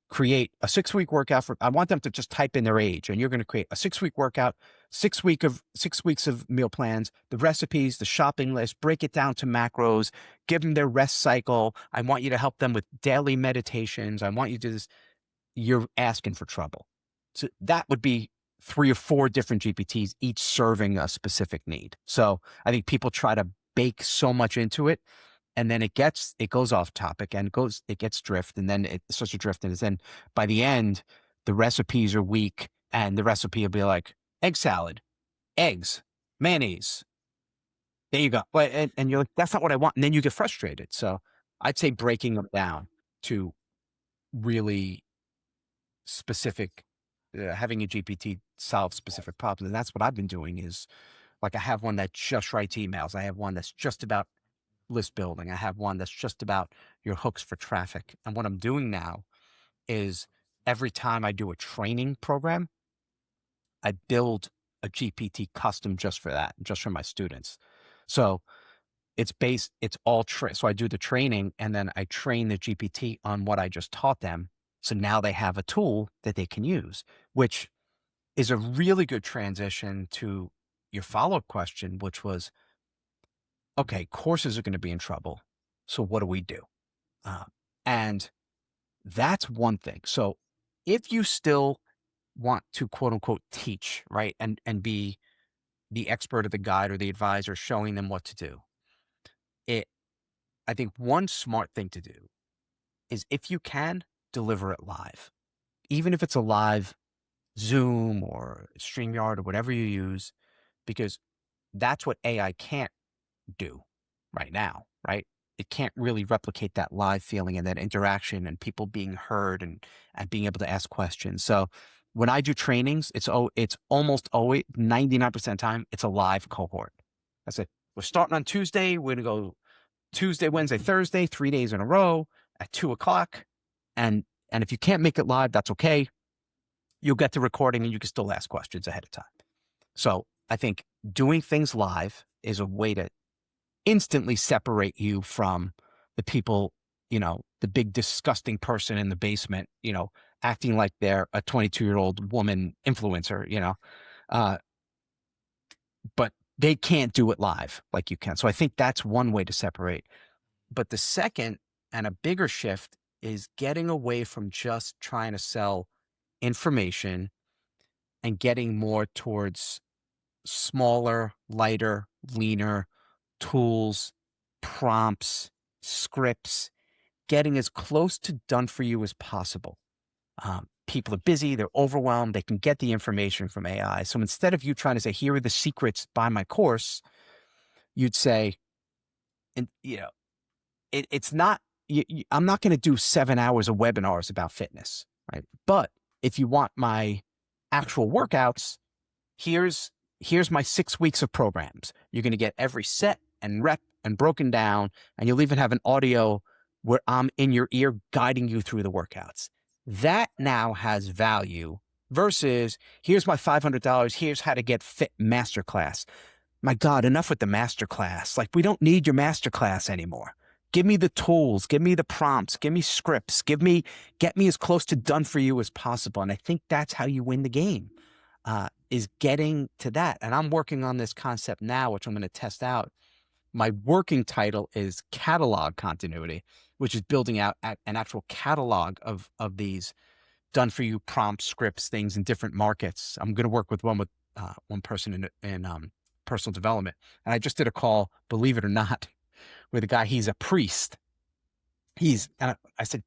create a 6-week workout I want them to just type in their age, and you're going to create a 6-week workout, 6 weeks of meal plans, the recipes, the shopping list, break it down to macros, give them their rest cycle. I want you to help them with daily meditations. I want you to do this. You're asking for trouble. So that would be 3 or 4 different GPTs, each serving a specific need. So I think people try to bake so much into it, and then it goes off topic and it gets drift, and then it starts to drift, and then by the end, the recipes are weak, and the recipe will be like egg salad, eggs, mayonnaise. There you go. And you're like, that's not what I want. And then you get frustrated. So I'd say breaking them down to really specific, having a GPT solve specific problems. And that's what I've been doing is, like, I have one that just writes emails. I have one that's just about list building. I have one that's just about your hooks for traffic. And what I'm doing now is every time I do a training program, I build a GPT custom just for that, just for my students. So it's so I do the training, and then I train the GPT on what I just taught them. So now they have a tool that they can use, which is a really good transition to your follow-up question, which was, okay, courses are going to be in trouble. So what do we do? And that's one thing. So if you still want to quote unquote teach, right, and be the expert or the guide or the advisor showing them what to do, I think one smart thing to do is, if you can, deliver it live, even if it's a live Zoom or StreamYard or whatever you use, because that's what AI can't do right now, right? It can't really replicate that live feeling and that interaction and people being heard and being able to ask questions. So when I do trainings, it's almost always 99% of the time, it's a live cohort. I said, we're starting on Tuesday. We're going to go Tuesday, Wednesday, Thursday, 3 days in a row at 2:00. And if you can't make it live, that's okay. You'll get the recording and you can still ask questions ahead of time. So I think doing things live is a way to instantly separate you from the people, the big disgusting person in the basement, acting like they're a 22-year-old woman influencer, but they can't do it live like you can. So I think that's one way to separate. But the second and a bigger shift is getting away from just trying to sell information and getting more towards smaller, lighter, leaner tools, prompts, scripts, getting as close to done for you as possible. People are busy, they're overwhelmed, they can get the information from AI. So instead of you trying to say, here are the secrets, buy my course, you'd say, and it's not, I'm not going to do 7 hours of webinars about fitness, right? But if you want my actual workouts, here's my 6 weeks of programs. You're going to get every set and rep and broken down, and you'll even have an audio where I'm in your ear guiding you through the workouts. That now has value versus, here's my $500, here's how to get fit masterclass. My God, enough with the masterclass. Like, we don't need your masterclass anymore. Give me the tools, give me the prompts, give me scripts, get me as close to done for you as possible. And I think that's how you win the game, is getting to that. And I'm working on this concept now, which I'm going to test out. My working title is catalog continuity, which is building out an actual catalog of these done for you prompts, scripts, things in different markets. I'm going to work with one person in personal development. And I just did a call, believe it or not, with a guy. He's a priest. And I said,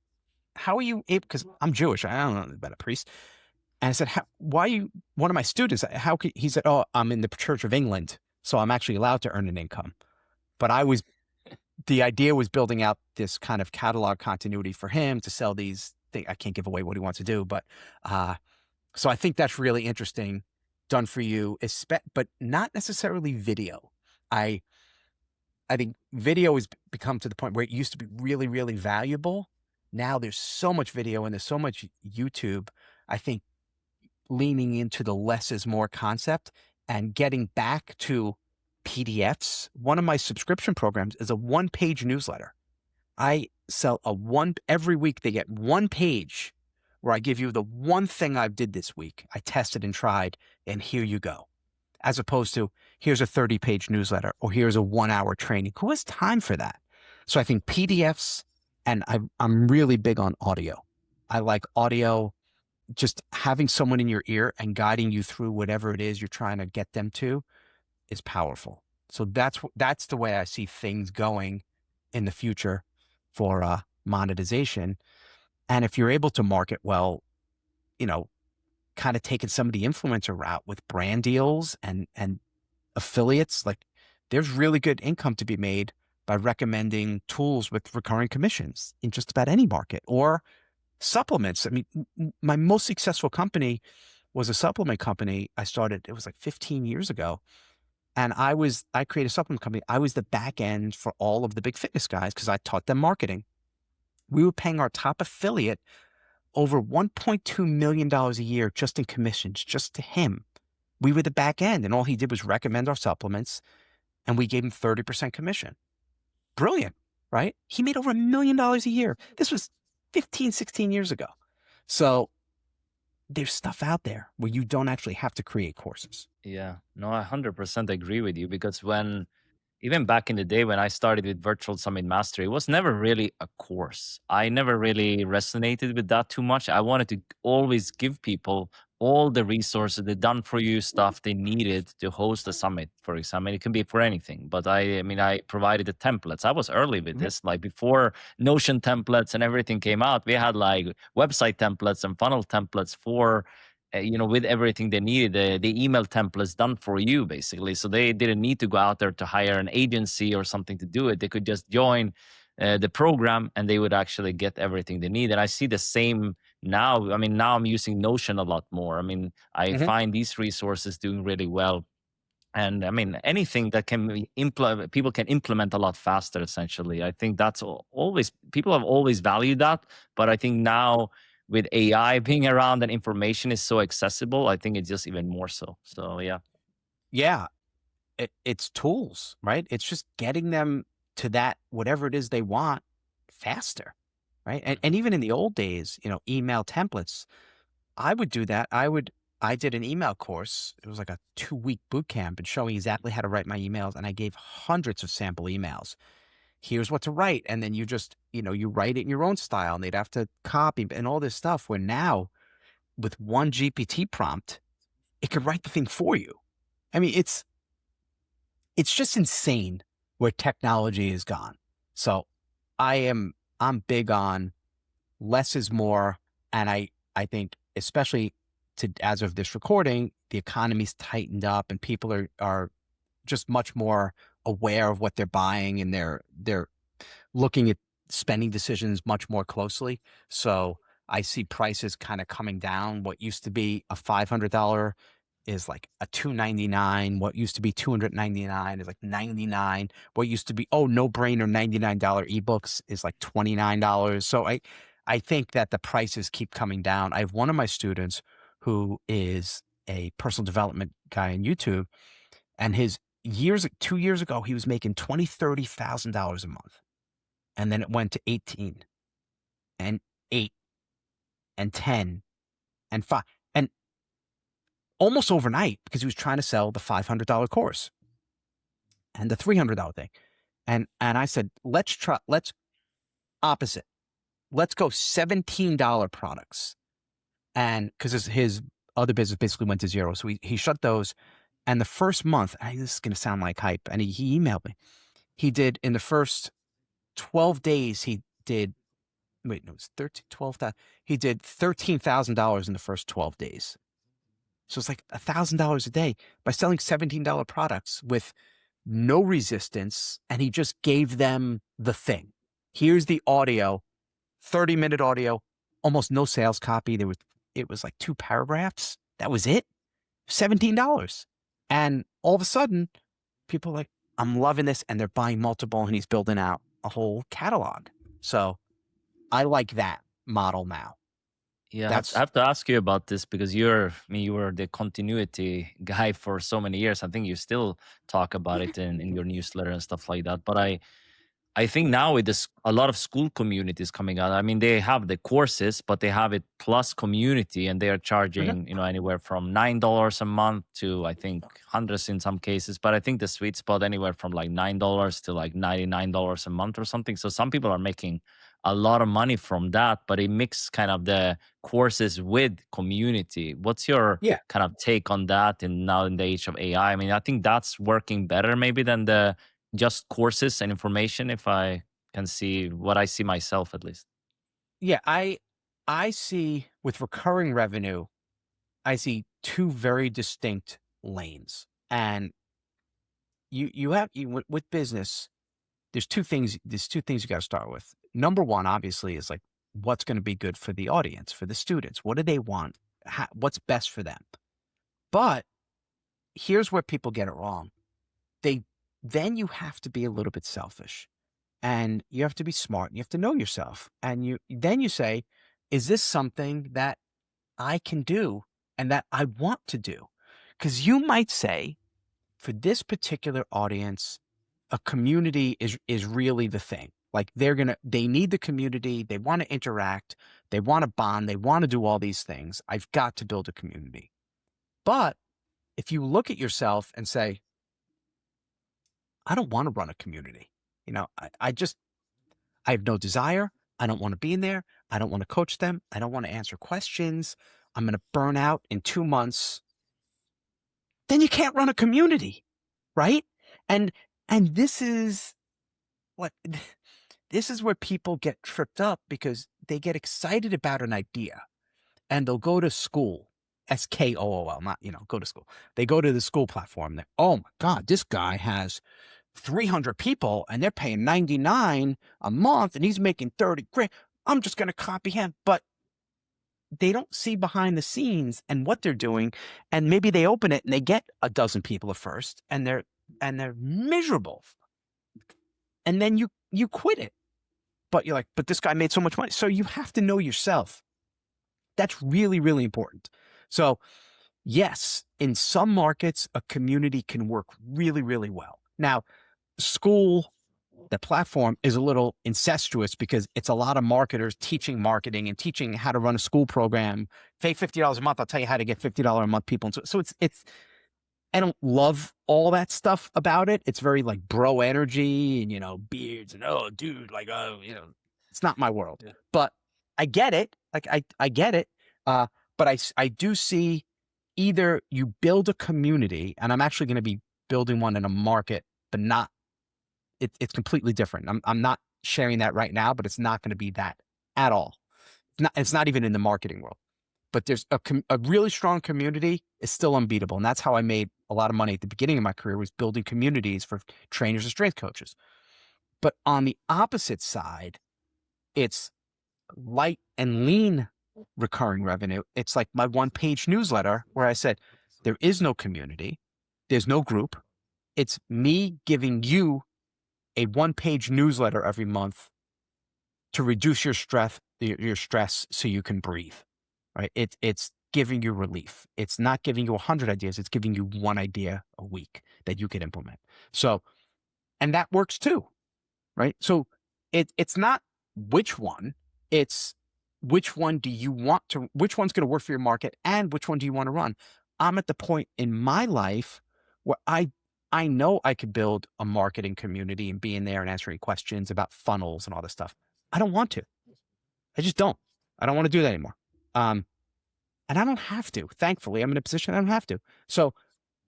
how are you able, because I'm Jewish, I don't know about a priest. And I said, why are you one of my students? He said, oh, I'm in the Church of England, so I'm actually allowed to earn an income. But the idea was building out this kind of catalog continuity for him to sell these things. I can't give away what he wants to do, but so I think that's really interesting, done for you, but not necessarily video. I think video has become to the point where it used to be really, really valuable. Now there's so much video and there's so much YouTube. I think leaning into the less is more concept and getting back to PDFs. One of my subscription programs is a 1-page newsletter. I sell every week they get 1 page where I give you the one thing I did this week. I tested and tried, and here you go. As opposed to here's a 30-page newsletter or here's a 1-hour training. Who has time for that? So I think PDFs, and I'm really big on audio. I like audio, just having someone in your ear and guiding you through whatever it is you're trying to get them to is powerful. So that's the way I see things going in the future for monetization. And if you're able to market well, you know, kind of taking some of the influencer route with brand deals and affiliates, like there's really good income to be made by recommending tools with recurring commissions in just about any market, or supplements. I mean, my most successful company was a supplement company I started, it was like 15 years ago. And I created a supplement company. I was the back end for all of the big fitness guys because I taught them marketing. We were paying our top affiliate over $1.2 million a year just in commissions, just to him. We were the back end, and all he did was recommend our supplements, and we gave him 30% commission. Brilliant, right? He made over $1 million a year. This was 15, 16 years ago. So there's stuff out there where you don't actually have to create courses. Yeah, no, I 100% agree with you, because even back in the day when I started with Virtual Summit Mastery, it was never really a course. I never really resonated with that too much. I wanted to always give people all the resources, the done for you stuff they needed to host a summit, for example. I mean, it can be for anything, but I provided the templates. I was early with this, like before Notion templates and everything came out. We had like website templates and funnel templates for with everything they needed, the email templates done for you, basically. So they didn't need to go out there to hire an agency or something to do it. They could just join the program and they would actually get everything they need. And I see the same now. I mean, now I'm using Notion a lot more. I mean, I find these resources doing really well. And I mean, anything that can be people can implement a lot faster, essentially. I think that's always, people have always valued that. But I think now with AI being around and information is so accessible, I think it's just even more so. So, yeah. Yeah. It's tools, right? It's just getting them to that, whatever it is they want, faster, right? And even in the old days, email templates, I would do that. I did an email course. It was like a 2-week boot camp and showing exactly how to write my emails. And I gave hundreds of sample emails. Here's what to write. And then you just, you write it in your own style, and they'd have to copy and all this stuff, where now with one GPT prompt, it could write the thing for you. I mean, it's just insane where technology has gone. So I'm big on less is more. And I think, especially as of this recording, the economy's tightened up and people are just much more aware of what they're buying, and they're looking at spending decisions much more closely. So I see prices kind of coming down. What used to be a $500 is like a $299. What used to be $299 is like $99. What used to be, no brainer, $99 ebooks is like $29. So I think that the prices keep coming down. I have one of my students who is a personal development guy on YouTube, and 2 years ago, he was making $20,000, $30,000 a month. And then it went to 18 and 8 and 10 and 5, and almost overnight, because he was trying to sell the $500 course and the $300 thing. And I said, let's opposite. Let's go $17 products. And because his other business basically went to zero. So he shut those. And the first month, this is going to sound like hype, and he emailed me. He did, in the first 12 days, he did, wait, no, it was 13, 12,000. He did $13,000 in the first 12 days. So it's like $1,000 a day by selling $17 products with no resistance. And he just gave them the thing. Here's the audio, 30-minute audio, almost no sales copy. It was like 2 paragraphs. That was it. $17. And all of a sudden, people are like, I'm loving this. And they're buying multiple, and he's building out a whole catalog. So I like that model now. Yeah, I have to ask you about this, because you were the continuity guy for so many years. I think you still talk about it in your newsletter and stuff like that. But I think now with this, a lot of school communities coming out. I mean, they have the courses, but they have it plus community, and they are Mhm. charging, anywhere from $9 a month to I think hundreds in some cases. But I think the sweet spot anywhere from like $9 to like $99 a month or something. So some people are making a lot of money from that, but it mix kind of the courses with community. What's your Yeah. kind of take on that? And now in the age of AI, I mean, I think that's working better maybe than the just courses and information, if I can see what I see myself at least. Yeah. I see with recurring revenue, I see two very distinct lanes. And with business, there's two things you got to start with. Number one, obviously, is like what's going to be good for the audience, for the students. What do they want? What's best for them? But here's where people get it wrong. Then you have to be a little bit selfish, and you have to be smart, and you have to know yourself. And you say, is this something that I can do and that I want to do? Because you might say, for this particular audience, a community is really the thing. Like they need the community, they want to interact, they want to bond, they want to do all these things. I've got to build a community. But if you look at yourself and say, I don't want to run a community, I have no desire. I don't want to be in there. I don't want to coach them. I don't want to answer questions. I'm going to burn out in 2 months. Then you can't run a community, right? And and what this is where people get tripped up because they get excited about an idea and they'll go to school, SKOOL, not, go to school. They go to the school platform. Oh my God, this guy has 300 people and they're paying 99 a month and he's making 30 grand. I'm just going to copy him. But they don't see behind the scenes and what they're doing. And maybe they open it and they get a dozen people at first and they're miserable. And then you quit it. But you're like, but this guy made so much money. So you have to know yourself. That's really, really important. So yes, in some markets, a community can work really, really well. Now, school, the platform is a little incestuous because it's a lot of marketers teaching marketing and teaching how to run a school program. Pay $50 a month. I'll tell you how to get $50 a month people. And so it's I don't love all that stuff about it. It's very like bro energy and beards and oh dude, like it's not my world. Yeah. But I get it. Like I get it. But I do see either you build a community, and I'm actually going to be building one in a market, but not it's completely different. I'm not sharing that right now, but it's not going to be that at all. It's not even in the marketing world. But there's a really strong community is still unbeatable. And that's how I made a lot of money at the beginning of my career, was building communities for trainers and strength coaches. But on the opposite side, it's light and lean recurring revenue. It's like my one-page newsletter where I said, there is no community. There's no group. It's me giving you a one-page newsletter every month to reduce your stress so you can breathe. Right? It's giving you relief. It's not giving you 100 ideas. It's giving you one idea a week that you could implement. So, and that works too, right? So it's not which one, it's which one do you want to, which one's going to work for your market and which one do you want to run? I'm at the point in my life where I know I could build a marketing community and be in there and answering questions about funnels and all this stuff. I don't want to. I just don't. I don't want to do that anymore. And I don't have to. Thankfully, I'm in a position I don't have to. So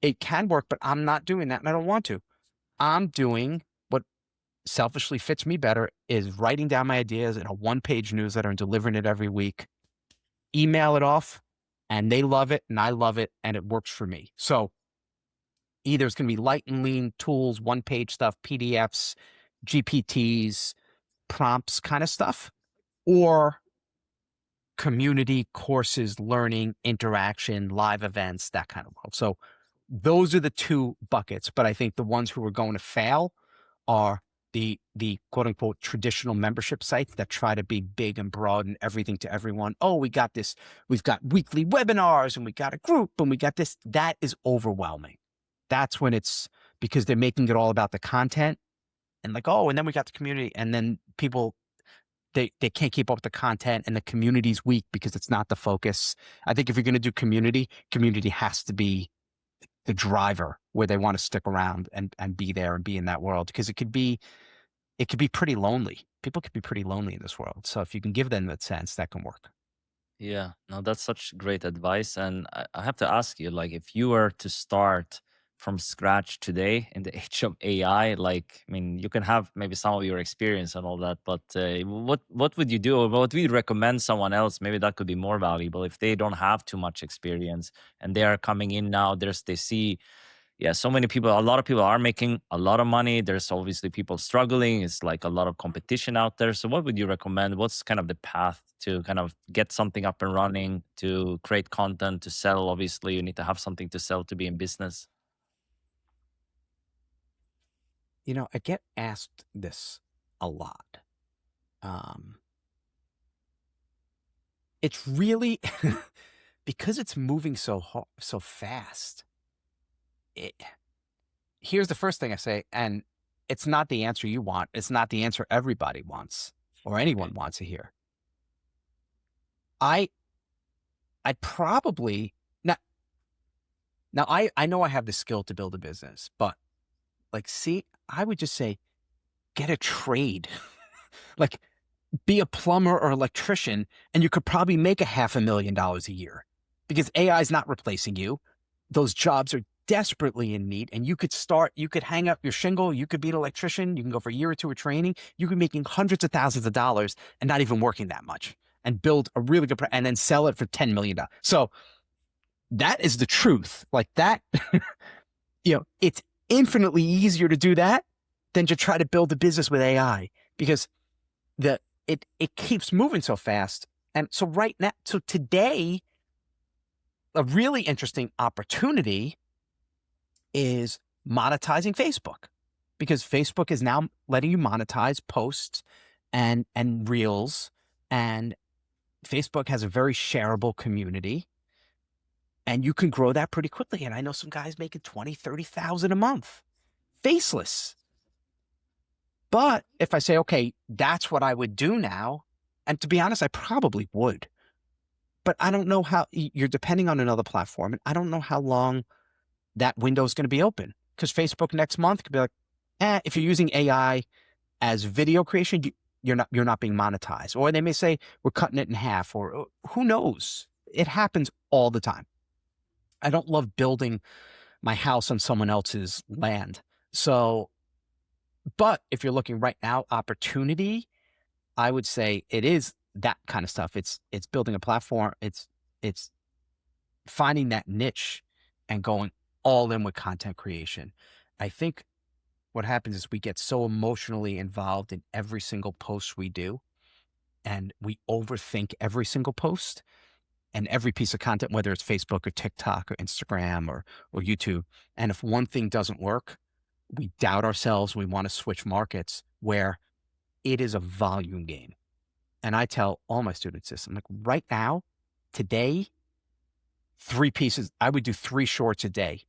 it can work, but I'm not doing that and I don't want to. I'm doing what selfishly fits me better, is writing down my ideas in a one-page newsletter and delivering it every week. Email it off and they love it and I love it and it works for me. So either it's going to be light and lean tools, one-page stuff, PDFs, GPTs, prompts kind of stuff, or community, courses, learning, interaction, live events, that kind of world. So those are the two buckets. But I think the ones who are going to fail are the quote unquote traditional membership sites that try to be big and broad and everything to everyone. Oh, we got this. We've got weekly webinars and we got a group and we got this. That is overwhelming. That's when it's because they're making it all about the content and like, oh, and then we got the community, and then people they can't keep up with the content, and the community's weak because it's not the focus. I think if you're going to do community, community has to be the driver where they want to stick around and be there and be in that world, because it could be pretty lonely. People could be pretty lonely in this world. So if you can give them that sense, that can work. Yeah, no, that's such great advice. And I have to ask you, like, if you were to start from scratch today in the age of AI, like, I mean, you can have maybe some of your experience and all that, but what would you do, or what would you recommend someone else? Maybe that could be more valuable if they don't have too much experience and they are coming in now. They see, yeah, so many people, a lot of people are making a lot of money. There's obviously people struggling. It's like a lot of competition out there. So what would you recommend? What's kind of the path to kind of get something up and running, to create content, to sell? Obviously, you need to have something to sell to be in business. I get asked this a lot. Um, it's really because it's moving so fast. It, Here's the first thing I say, and it's not the answer you want. It's not the answer everybody wants or anyone Okay. wants to hear. I'd probably now I know I have the skill to build a business, but like, see, I would just say get a trade. Like, be a plumber or electrician, and you could probably make $500,000 a year, because AI is not replacing you. Those jobs are desperately in need, and you could hang up your shingle, you could be an electrician, you can go for a year or two of training, you could be making hundreds of thousands of dollars and not even working that much, and build a really good, and then sell it for $10 million. So that is the truth. Like that, it's infinitely easier to do that than to try to build a business with AI, because it keeps moving so fast. And so right now, so today, a really interesting opportunity is monetizing Facebook, because Facebook is now letting you monetize posts and reels, and Facebook has a very shareable community, and you can grow that pretty quickly. And I know some guys making 20, 30,000 a month, faceless. But if I say, okay, that's what I would do now, and to be honest, I probably would, but I don't know how. You're depending on another platform, and I don't know how long that window is going to be open, because Facebook next month could be like, if you're using AI as video creation, you're not being monetized, or they may say we're cutting it in half, or who knows? It happens all the time. I don't love building my house on someone else's land. So, but if you're looking right now, opportunity, I would say it is that kind of stuff. It's building a platform. It's finding that niche and going all in with content creation. I think what happens is we get so emotionally involved in every single post we do, and we overthink every single post and every piece of content, whether it's Facebook or TikTok or Instagram or YouTube. And if one thing doesn't work, we doubt ourselves. We want to switch markets, where it is a volume game. And I tell all my students this. I'm like, right now, today, 3 pieces. I would do 3 shorts a day,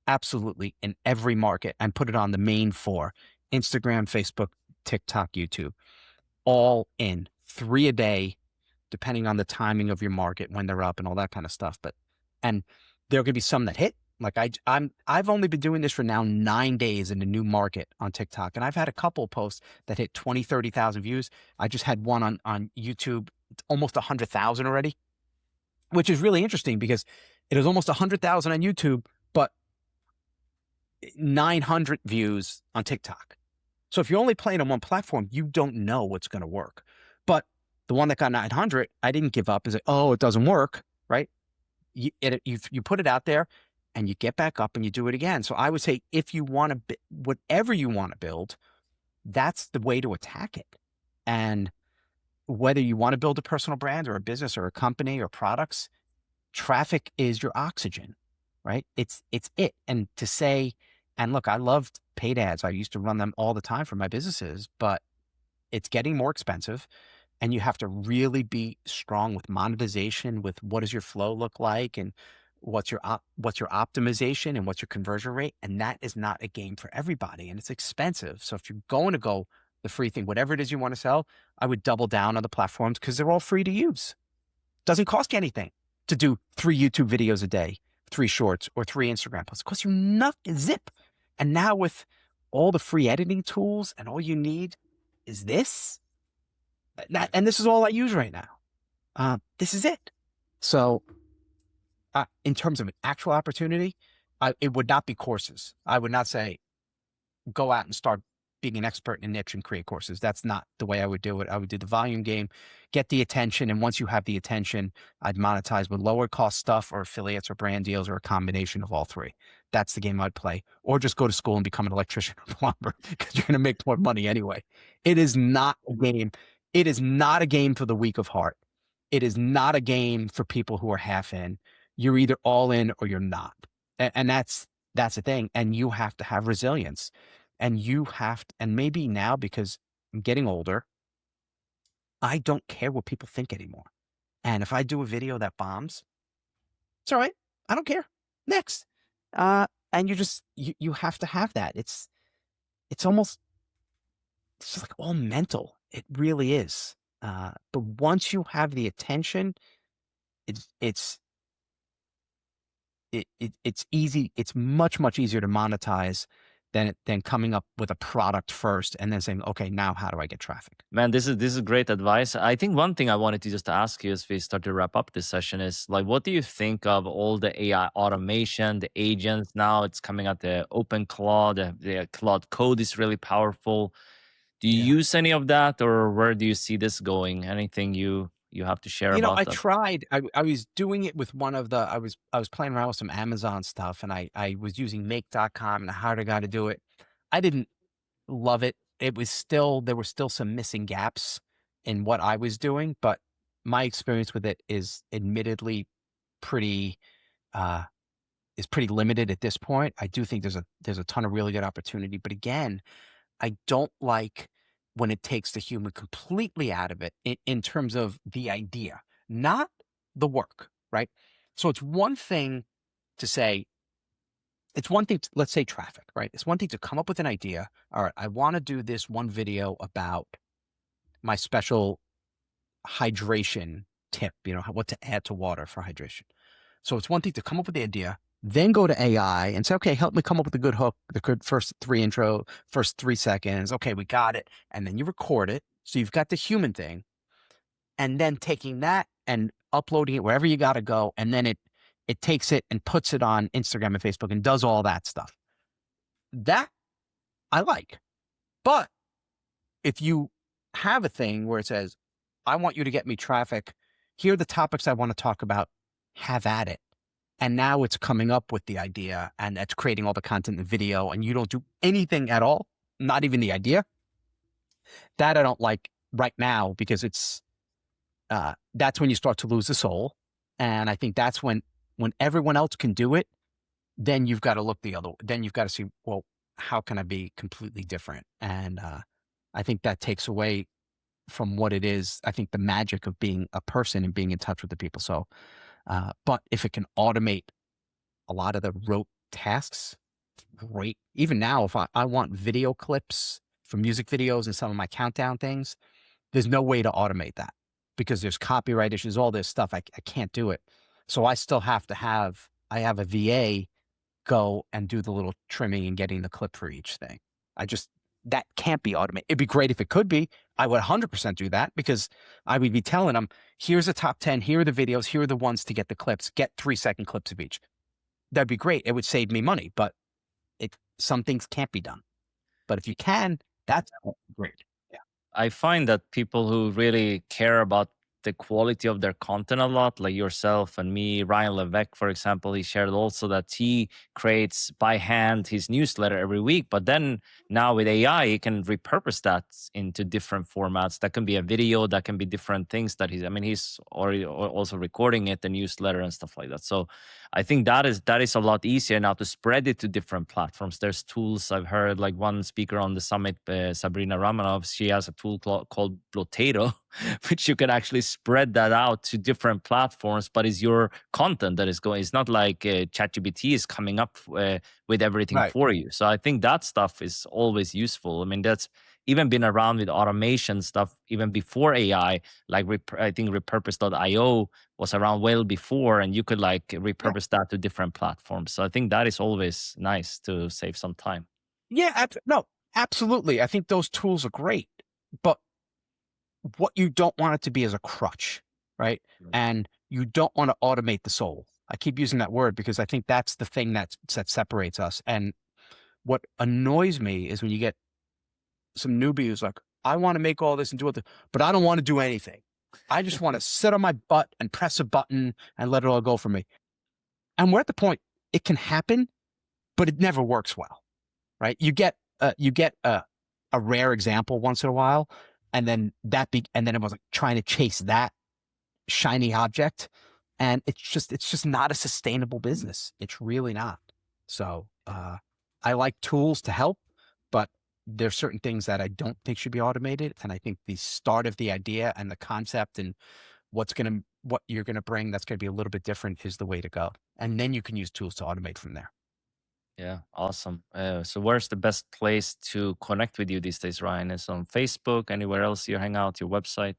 absolutely, in every market, and put it on the main 4: Instagram, Facebook, TikTok, YouTube, all in 3 a day, depending on the timing of your market, when they're up and all that kind of stuff. And there are going to be some that hit. Like I've only been doing this for now 9 days in a new market on TikTok, and I've had a couple of posts that hit 20, 30,000 views. I just had one on YouTube, almost 100,000 already, which is really interesting, because it was almost 100,000 on YouTube, but 900 views on TikTok. So if you're only playing on one platform, you don't know what's going to work. But the one that got 900, I didn't give up and say, oh, it doesn't work, right? You put it out there, and you get back up and you do it again. So I would say, if you want to, whatever you want to build, that's the way to attack it. And whether you want to build a personal brand or a business or a company or products, traffic is your oxygen, right? It's it. And to say, and look, I loved paid ads. I used to run them all the time for my businesses, but it's getting more expensive, and you have to really be strong with monetization, with what does your flow look like, and what's your optimization and what's your conversion rate, and that is not a game for everybody, and it's expensive. So if you're going to go the free thing, whatever it is you want to sell, I would double down on the platforms because they're all free to use. Doesn't cost you anything to do 3 YouTube videos a day, 3 shorts, or 3 Instagram posts. It costs you nothing, zip. And now with all the free editing tools, and all you need is this, and this is all I use right now. This is it. So in terms of an actual opportunity, it would not be courses. I would not say, go out and start being an expert in a niche and create courses. That's not the way I would do it. I would do the volume game, get the attention. And once you have the attention, I'd monetize with lower cost stuff or affiliates or brand deals or a combination of all 3. That's the game I'd play. Or just go to school and become an electrician or plumber because you're going to make more money anyway. It is not a game. It is not a game for the weak of heart. It is not a game for people who are half in. You're either all in or you're not. And that's the thing. And you have to have resilience. And you have to, and maybe now because I'm getting older, I don't care what people think anymore. And if I do a video that bombs, it's all right. I don't care. Next. And you have to have that. It's almost, it's just like all mental. It really is. But once you have the attention, it's easy. It's much, much easier to monetize than coming up with a product first and then saying, okay, now how do I get traffic? Man, this is great advice. I think one thing I wanted to just ask you as we start to wrap up this session is like, what do you think of all the AI automation, the agents? Now it's coming out, the open Claude, the Claude code is really powerful. Do you use any of that, or where do you see this going? Anything you have to share about I that? tried. I was doing it with one of the. I was playing around with some Amazon stuff, and I was using Make.com and how I got to do it. I didn't love it. There were still some missing gaps in what I was doing, but my experience with it is admittedly pretty limited at this point. I do think there's a ton of really good opportunity, but again, I don't like when it takes the human completely out of it in terms of the idea, not the work, right? So it's one thing to say, let's say traffic, right? It's one thing to come up with an idea. All right, I want to do this one video about my special hydration tip, what to add to water for hydration. So it's one thing to come up with the idea, then go to AI and say, okay, help me come up with a good hook, the good first 3 seconds. Okay, we got it. And then you record it. So you've got the human thing. And then taking that and uploading it wherever you got to go. And then it takes it and puts it on Instagram and Facebook and does all that stuff. That I like. But if you have a thing where it says, I want you to get me traffic, here are the topics I want to talk about, have at it. And now it's coming up with the idea and that's creating all the content in the video and you don't do anything at all, not even the idea. That I don't like right now because that's when you start to lose the soul. And I think that's when everyone else can do it, then you've got to look the other way. Then you've got to see, well, how can I be completely different? And I think that takes away from what it is. I think the magic of being a person and being in touch with the people. So, but if it can automate a lot of the rote tasks, great. Even now, if I want video clips from music videos and some of my countdown things, there's no way to automate that because there's copyright issues, all this stuff. I can't do it. So I still have to have a VA go and do the little trimming and getting the clip for each thing. That can't be automated. It'd be great if it could be. I would 100% do that because I would be telling them, here's a top 10, here are the videos, here are the ones to get the clips, get 3-second clips of each. That'd be great. It would save me money, but some things can't be done. But if you can, that's great. Yeah. I find that people who really care about the quality of their content a lot, like yourself and me, Ryan Levesque, for example, he shared also that he creates by hand his newsletter every week. But then now with AI, he can repurpose that into different formats. That can be a video, that can be different things that he's already also recording it, the newsletter and stuff like that. So I think that is a lot easier now to spread it to different platforms. There's tools I've heard, like one speaker on the summit, Sabrina Ramanov, she has a tool called Blotato, which you can actually spread that out to different platforms. But it's your content that is going. It's not like ChatGPT is coming up with everything Right. for you. So I think that stuff is always useful. I mean, that's even been around with automation stuff even before AI. Like I think repurpose.io was around well before, and you could like Yeah. repurpose that to different platforms. So I think that is always nice to save some time. Yeah. No, absolutely. I think those tools are great, but what you don't want it to be is a crutch, right? Right. And you don't want to automate the soul. I keep using that word because I think that's the thing that separates us. And what annoys me is when you get some newbie who's like, I want to make all this and do it, but I don't want to do anything. I just want to sit on my butt and press a button and let it all go for me. And we're at the point it can happen, but it never works well, right? You get a rare example once in a while, and then and then it was like trying to chase that shiny object, and it's just not a sustainable business. It's really not. So I like tools to help, but there's certain things that I don't think should be automated, and I think the start of the idea and the concept and what you're gonna bring that's gonna be a little bit different is the way to go, and then you can use tools to automate from there. Yeah, awesome. So where's the best place to connect with you these days, Ryan? Is on Facebook, anywhere else you hang out, your website?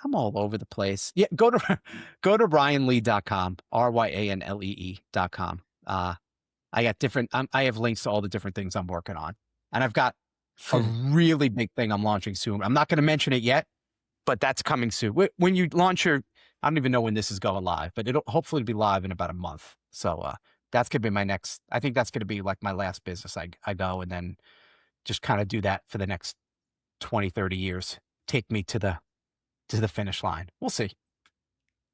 I'm all over the place. Yeah, go to go to ryanlee.com, ryanlee.com. I got different. I have links to all the different things I'm working on, and I've got a really big thing I'm launching soon. I'm not going to mention it yet, but that's coming soon. When you launch your, I don't even know when this is going live, but it'll hopefully be live in about a month. So that's going to be my next. I think that's going to be like my last business. I go and then just kind of do that for the next 20, 30 years. Take me to the finish line. We'll see.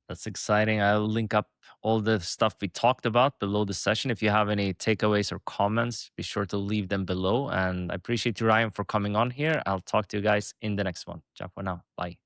That's exciting. I'll link up all the stuff we talked about below the session. If you have any takeaways or comments, be sure to leave them below. And I appreciate you, Ryan, for coming on here. I'll talk to you guys in the next one. Ciao for now. Bye.